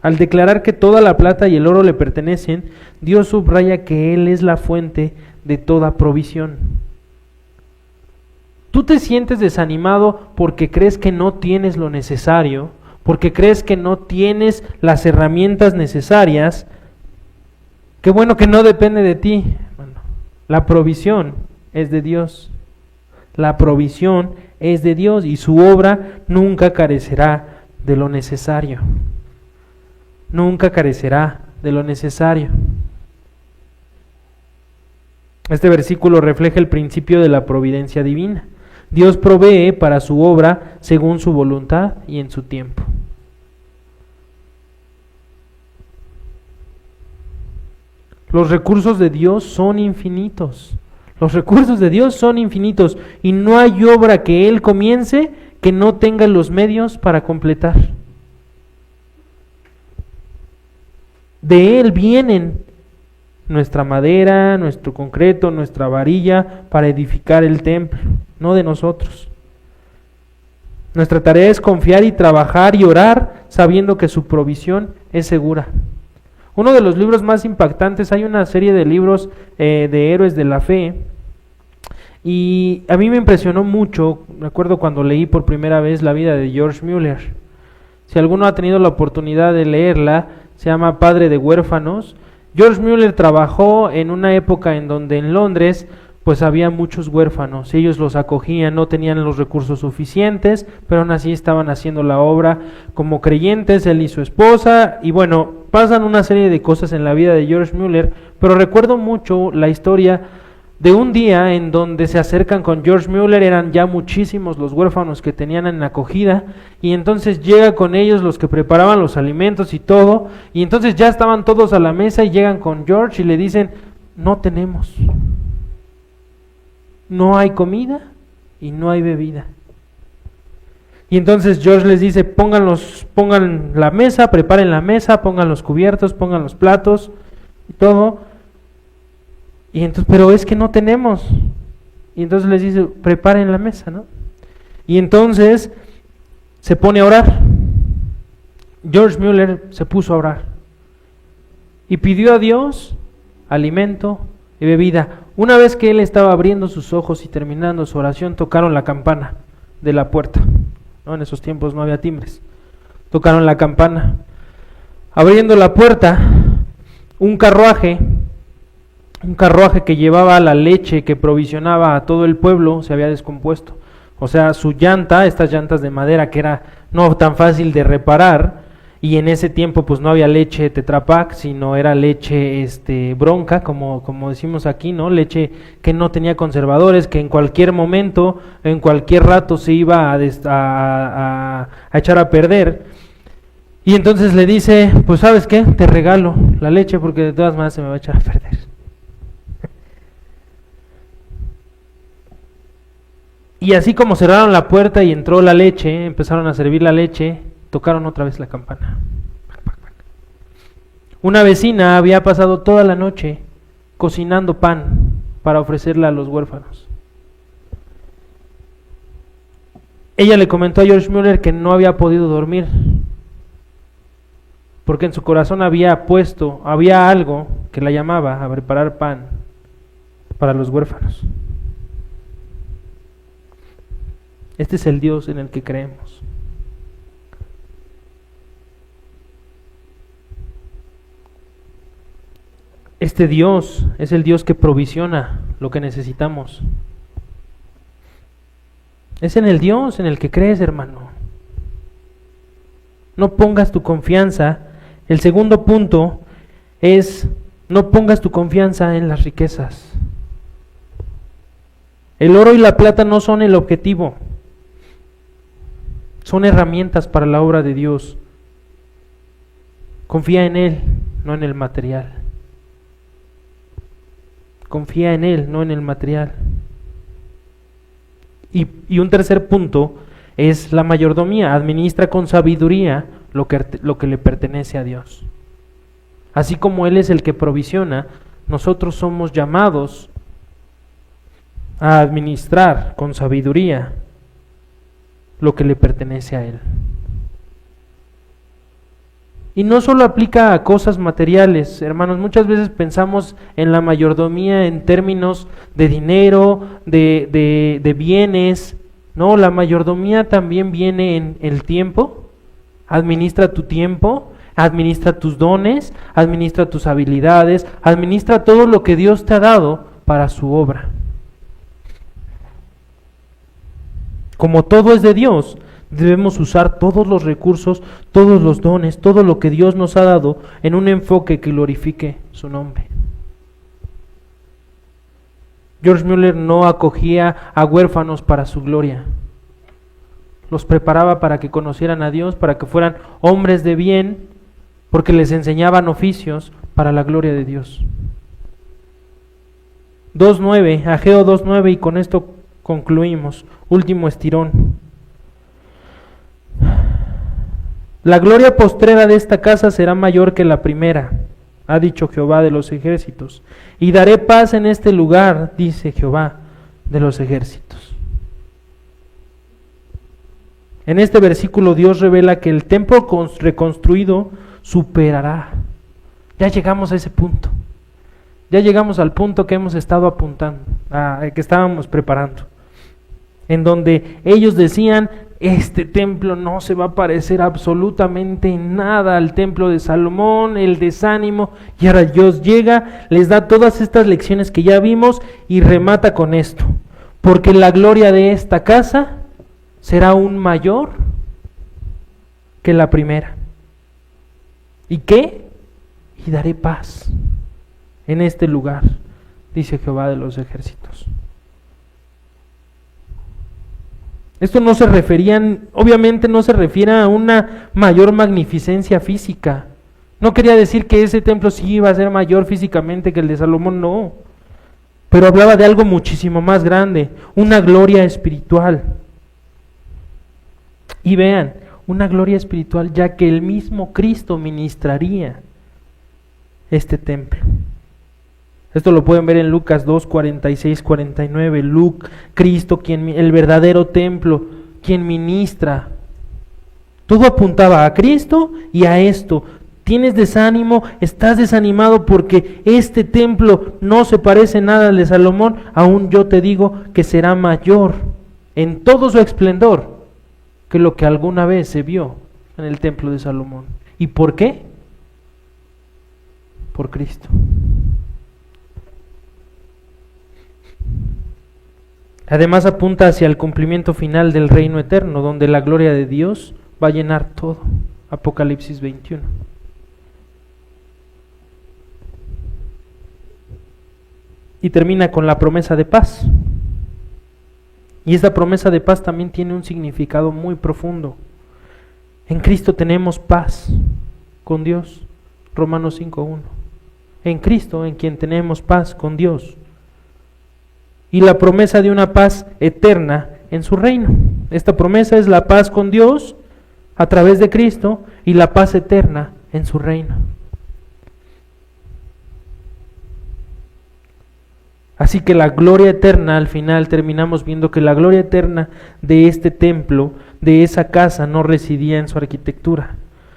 Al declarar que toda la plata y el oro le pertenecen, Dios subraya que Él es la fuente de toda provisión. ¿Tú te sientes desanimado porque crees que no tienes lo necesario? ¿Porque crees que no tienes las herramientas necesarias? Qué bueno que no depende de ti. Bueno, la provisión es de Dios. La provisión es de Dios y su obra nunca carecerá de lo necesario. Nunca carecerá de lo necesario. Este versículo refleja el principio de la providencia divina. Dios provee para su obra según su voluntad y en su tiempo. Los recursos de Dios son infinitos. Los recursos de Dios son infinitos y no hay obra que Él comience que no tenga los medios para completar. De Él vienen nuestra madera, nuestro concreto, nuestra varilla para edificar el templo, no de nosotros. Nuestra tarea es confiar y trabajar y orar sabiendo que su provisión es segura. Uno de los libros más impactantes, hay una serie de libros de héroes de la fe, y a mí me impresionó mucho, me acuerdo cuando leí por primera vez la vida de George Mueller. Si alguno ha tenido la oportunidad de leerla, se llama Padre de Huérfanos. George Mueller trabajó en una época en donde en Londres pues había muchos huérfanos, ellos los acogían, no tenían los recursos suficientes, pero aún así estaban haciendo la obra como creyentes, él y su esposa, y bueno, pasan una serie de cosas en la vida de George Mueller, pero recuerdo mucho la historia de un día en donde se acercan con George Mueller, eran ya muchísimos los huérfanos que tenían en acogida, y entonces llega con ellos los que preparaban los alimentos y todo, y entonces ya estaban todos a la mesa y llegan con George y le dicen: no tenemos. No hay comida y no hay bebida. Y entonces George les dice: pongan la mesa, preparen la mesa, pongan los cubiertos, pongan los platos y todo. Y entonces, pero es que no tenemos. Y entonces les dice: preparen la mesa, ¿no? Y entonces se pone a orar. George Mueller se puso a orar y pidió a Dios alimento y bebida. Una vez que él estaba abriendo sus ojos y terminando su oración, tocaron la campana de la puerta, ¿no? En esos tiempos no había timbres. Tocaron la campana. Abriendo la puerta, un carruaje que llevaba la leche que provisionaba a todo el pueblo se había descompuesto. O sea, su llanta, estas llantas de madera que era no tan fácil de reparar, y en ese tiempo pues no había leche Tetra Pak, sino era leche bronca, como decimos aquí, ¿no? Leche que no tenía conservadores, que en cualquier momento, en cualquier rato se iba a echar a perder. Y entonces le dice, pues ¿sabes qué? Te regalo la leche porque de todas maneras se me va a echar a perder. Y así como cerraron la puerta y entró la leche, empezaron a servir la leche, tocaron otra vez la campana. Una vecina había pasado toda la noche cocinando pan para ofrecerla a los huérfanos. Ella le comentó a George Mueller que no había podido dormir, porque en su corazón había algo que la llamaba a preparar pan para los huérfanos. Este es el Dios en el que creemos. Este Dios es el Dios que provisiona lo que necesitamos. Es en el Dios en el que crees, hermano. No pongas tu confianza. El segundo punto es: no pongas tu confianza en las riquezas. El oro y la plata no son el objetivo. Son herramientas para la obra de Dios. Confía en Él, no en el material. Confía en Él, no en el material. Y un tercer punto es la mayordomía. Administra con sabiduría lo que le pertenece a Dios. Así como Él es el que provisiona, nosotros somos llamados a administrar con sabiduría lo que le pertenece a Él. Y no solo aplica a cosas materiales, hermanos. Muchas veces pensamos en la mayordomía en términos de dinero, de bienes. No, la mayordomía también viene en el tiempo. Administra tu tiempo, administra tus dones, administra tus habilidades, administra todo lo que Dios te ha dado para su obra. Como todo es de Dios, debemos usar todos los recursos, todos los dones, todo lo que Dios nos ha dado en un enfoque que glorifique su nombre. George Mueller no acogía a huérfanos para su gloria. Los preparaba para que conocieran a Dios, para que fueran hombres de bien, porque les enseñaban oficios para la gloria de Dios. 2:9, Ageo 2:9, y con esto concluimos. Último estirón. La gloria postrera de esta casa será mayor que la primera, ha dicho Jehová de los ejércitos, y daré paz en este lugar, dice Jehová de los ejércitos. En este versículo Dios revela que el templo reconstruido superará. Ya llegamos a ese punto. Ya llegamos al punto que hemos estado apuntando, que estábamos preparando, en donde ellos decían: este templo no se va a parecer absolutamente en nada al templo de Salomón, el desánimo. Y ahora Dios llega, les da todas estas lecciones que ya vimos y remata con esto: porque la gloria de esta casa será aún mayor que la primera. ¿Y qué? Y daré paz en este lugar, dice Jehová de los ejércitos. Esto no se obviamente no se refiere a una mayor magnificencia física. No quería decir que ese templo sí iba a ser mayor físicamente que el de Salomón, no. Pero hablaba de algo muchísimo más grande, una gloria espiritual. Y vean, una gloria espiritual, ya que el mismo Cristo ministraría este templo. Esto lo pueden ver en Lucas 2, 46, 49. Cristo, el verdadero templo, quien ministra. Todo apuntaba a Cristo y a esto. ¿Tienes desánimo? ¿Estás desanimado porque este templo no se parece nada al de Salomón? Aún yo te digo que será mayor en todo su esplendor que lo que alguna vez se vio en el templo de Salomón. ¿Y por qué? por Cristo. Además apunta hacia el cumplimiento final del reino eterno, donde la gloria de Dios va a llenar todo. Apocalipsis 21. Y termina con la promesa de paz. Y esta promesa de paz también tiene un significado muy profundo. En Cristo tenemos paz con Dios. Romanos 5:1. En Cristo, en quien tenemos paz con Dios. Y la promesa de una paz eterna en su reino. Esta promesa es la paz con Dios a través de Cristo y la paz eterna en su reino. Así que la gloria eterna, al final terminamos viendo que la gloria eterna de este templo, de esa casa, no residía en su arquitectura,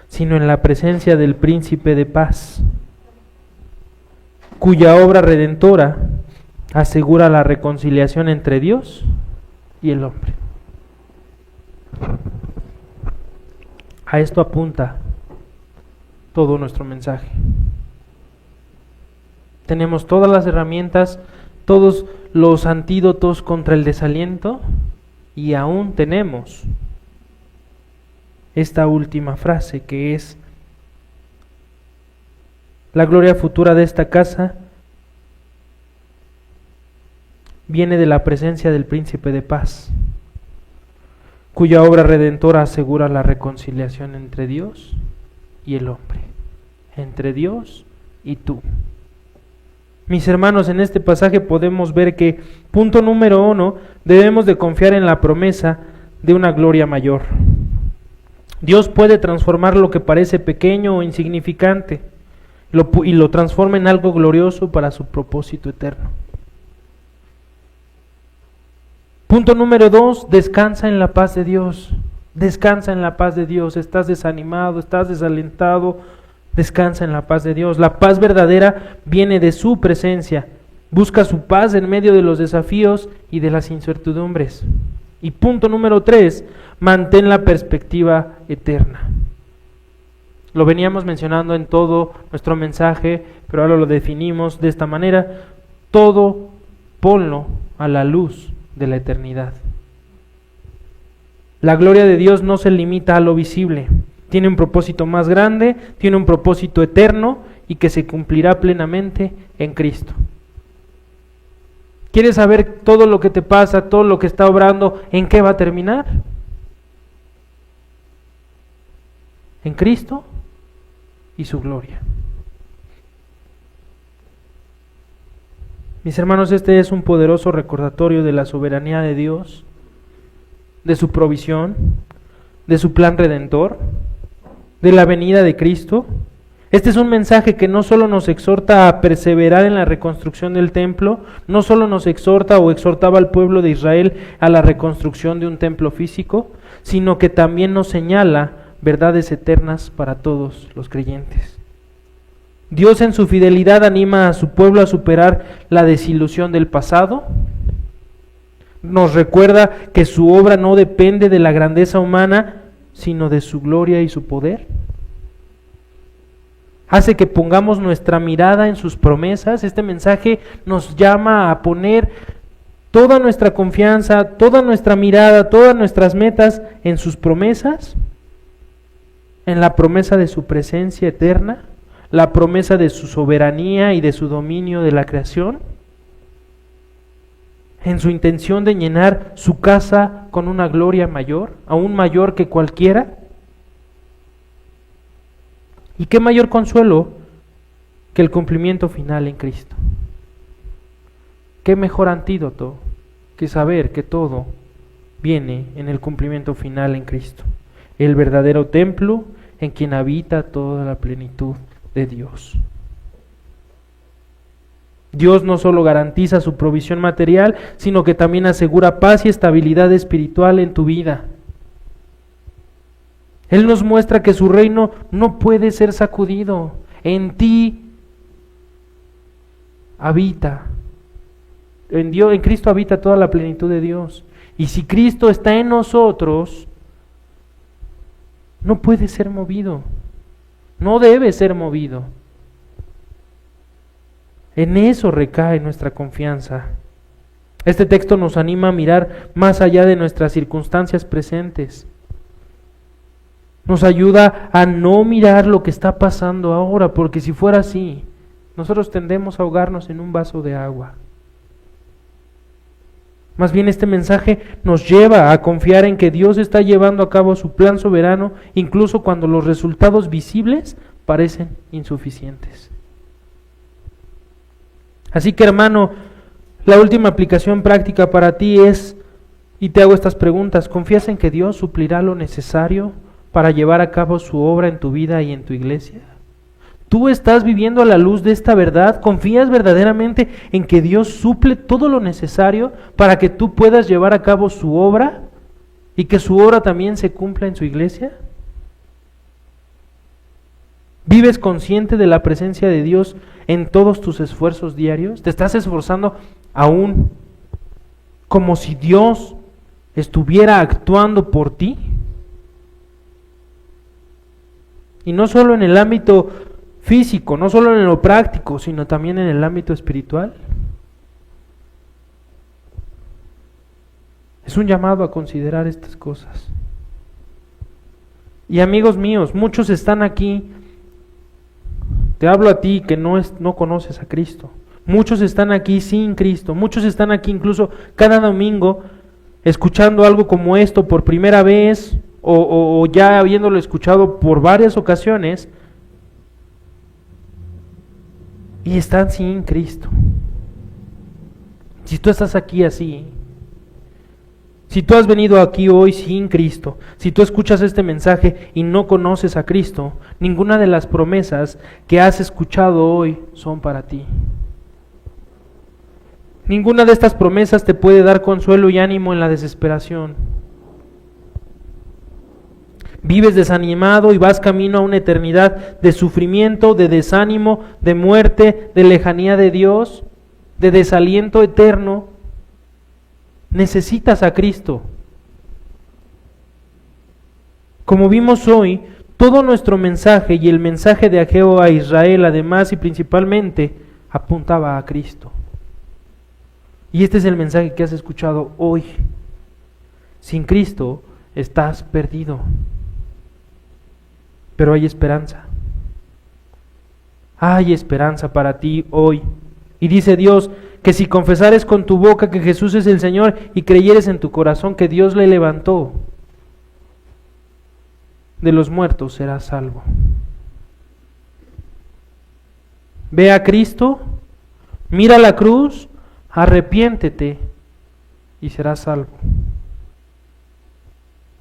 sino en la presencia del príncipe de paz, cuya obra redentora asegura la reconciliación entre Dios y el hombre. A esto apunta todo nuestro mensaje. Tenemos todas las herramientas, todos los antídotos contra el desaliento, y aún tenemos esta última frase, que es: la gloria futura de esta casa viene de la presencia del príncipe de paz, cuya obra redentora asegura la reconciliación entre Dios y el hombre, entre Dios y tú. Mis hermanos, en este pasaje podemos ver que, punto número 1, debemos de confiar en la promesa de una gloria mayor. Dios puede transformar lo que parece pequeño o insignificante y lo transforma en algo glorioso para su propósito eterno. Punto número 2, descansa en la paz de Dios. Descansa en la paz de Dios. Estás desanimado, estás desalentado, descansa en la paz de Dios. La paz verdadera viene de su presencia. Busca su paz en medio de los desafíos y de las incertidumbres. Y punto número 3, mantén la perspectiva eterna. Lo veníamos mencionando en todo nuestro mensaje, pero ahora lo definimos de esta manera: todo ponlo a la luz de la eternidad. La gloria de Dios no se limita a lo visible. Tiene un propósito más grande, tiene un propósito eterno y que se cumplirá plenamente en Cristo. ¿Quieres saber todo lo que te pasa, todo lo que está obrando, en qué va a terminar? En Cristo y su gloria. Mis hermanos, este es un poderoso recordatorio de la soberanía de Dios, de su provisión, de su plan redentor, de la venida de Cristo. Este es un mensaje que no solo nos exhorta a perseverar en la reconstrucción del templo, no solo nos exhorta o exhortaba al pueblo de Israel a la reconstrucción de un templo físico, sino que también nos señala verdades eternas para todos los creyentes. Dios en su fidelidad anima a su pueblo a superar la desilusión del pasado. Nos recuerda que su obra no depende de la grandeza humana, sino de su gloria y su poder. Hace que pongamos nuestra mirada en sus promesas. Este mensaje nos llama a poner toda nuestra confianza, toda nuestra mirada, todas nuestras metas en sus promesas, en la promesa de su presencia eterna, la promesa de su soberanía y de su dominio de la creación, en su intención de llenar su casa con una gloria mayor, aún mayor que cualquiera. ¿Y qué mayor consuelo que el cumplimiento final en Cristo? ¿Qué mejor antídoto que saber que todo viene en el cumplimiento final en Cristo? El verdadero templo en quien habita toda la plenitud de Dios. Dios no solo garantiza su provisión material, sino que también asegura paz y estabilidad espiritual en tu vida. Él nos muestra que su reino no puede ser sacudido. En ti habita. En Cristo habita toda la plenitud de Dios. Y si Cristo está en nosotros, no puede ser movido. No debe ser movido. En eso recae nuestra confianza. Este texto nos anima a mirar más allá de nuestras circunstancias presentes. Nos ayuda a no mirar lo que está pasando ahora, porque si fuera así, nosotros tendemos a ahogarnos en un vaso de agua. Más bien este mensaje nos lleva a confiar en que Dios está llevando a cabo su plan soberano, incluso cuando los resultados visibles parecen insuficientes. Así que, hermano, la última aplicación práctica para ti es, y te hago estas preguntas: ¿confías en que Dios suplirá lo necesario para llevar a cabo su obra en tu vida y en tu iglesia? ¿Tú estás viviendo a la luz de esta verdad? ¿Confías verdaderamente en que Dios suple todo lo necesario para que tú puedas llevar a cabo su obra y que su obra también se cumpla en su iglesia? ¿Vives consciente de la presencia de Dios en todos tus esfuerzos diarios? ¿Te estás esforzando aún como si Dios estuviera actuando por ti? Y no solo en el ámbito físico, no solo en lo práctico, sino también en el ámbito espiritual. Es un llamado a considerar estas cosas. Y amigos míos, muchos están aquí, te hablo a ti que no conoces a Cristo. Muchos están aquí sin Cristo, muchos están aquí incluso cada domingo escuchando algo como esto por primera vez o ya habiéndolo escuchado por varias ocasiones, y están sin Cristo. Si tú estás aquí así, si tú has venido aquí hoy sin Cristo, si tú escuchas este mensaje y no conoces a Cristo, ninguna de las promesas que has escuchado hoy son para ti. Ninguna de estas promesas te puede dar consuelo y ánimo en la desesperación. Vives desanimado y vas camino a una eternidad de sufrimiento, de desánimo, de muerte, de lejanía de Dios, de desaliento eterno. Necesitas a Cristo. Como vimos hoy, todo nuestro mensaje y el mensaje de Ageo a Israel, además y principalmente, apuntaba a Cristo. Y este es el mensaje que has escuchado hoy. Sin Cristo estás perdido. Pero hay esperanza. Hay esperanza para ti hoy. Y dice Dios que si confesares con tu boca que Jesús es el Señor y creyeres en tu corazón que Dios le levantó de los muertos, serás salvo. Ve a Cristo, mira la cruz, arrepiéntete y serás salvo.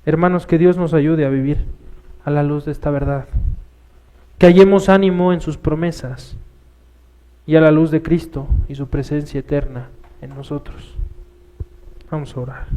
Hermanos, que Dios nos ayude a vivir a la luz de esta verdad, que hallemos ánimo en sus promesas y a la luz de Cristo y su presencia eterna en nosotros. Vamos a orar.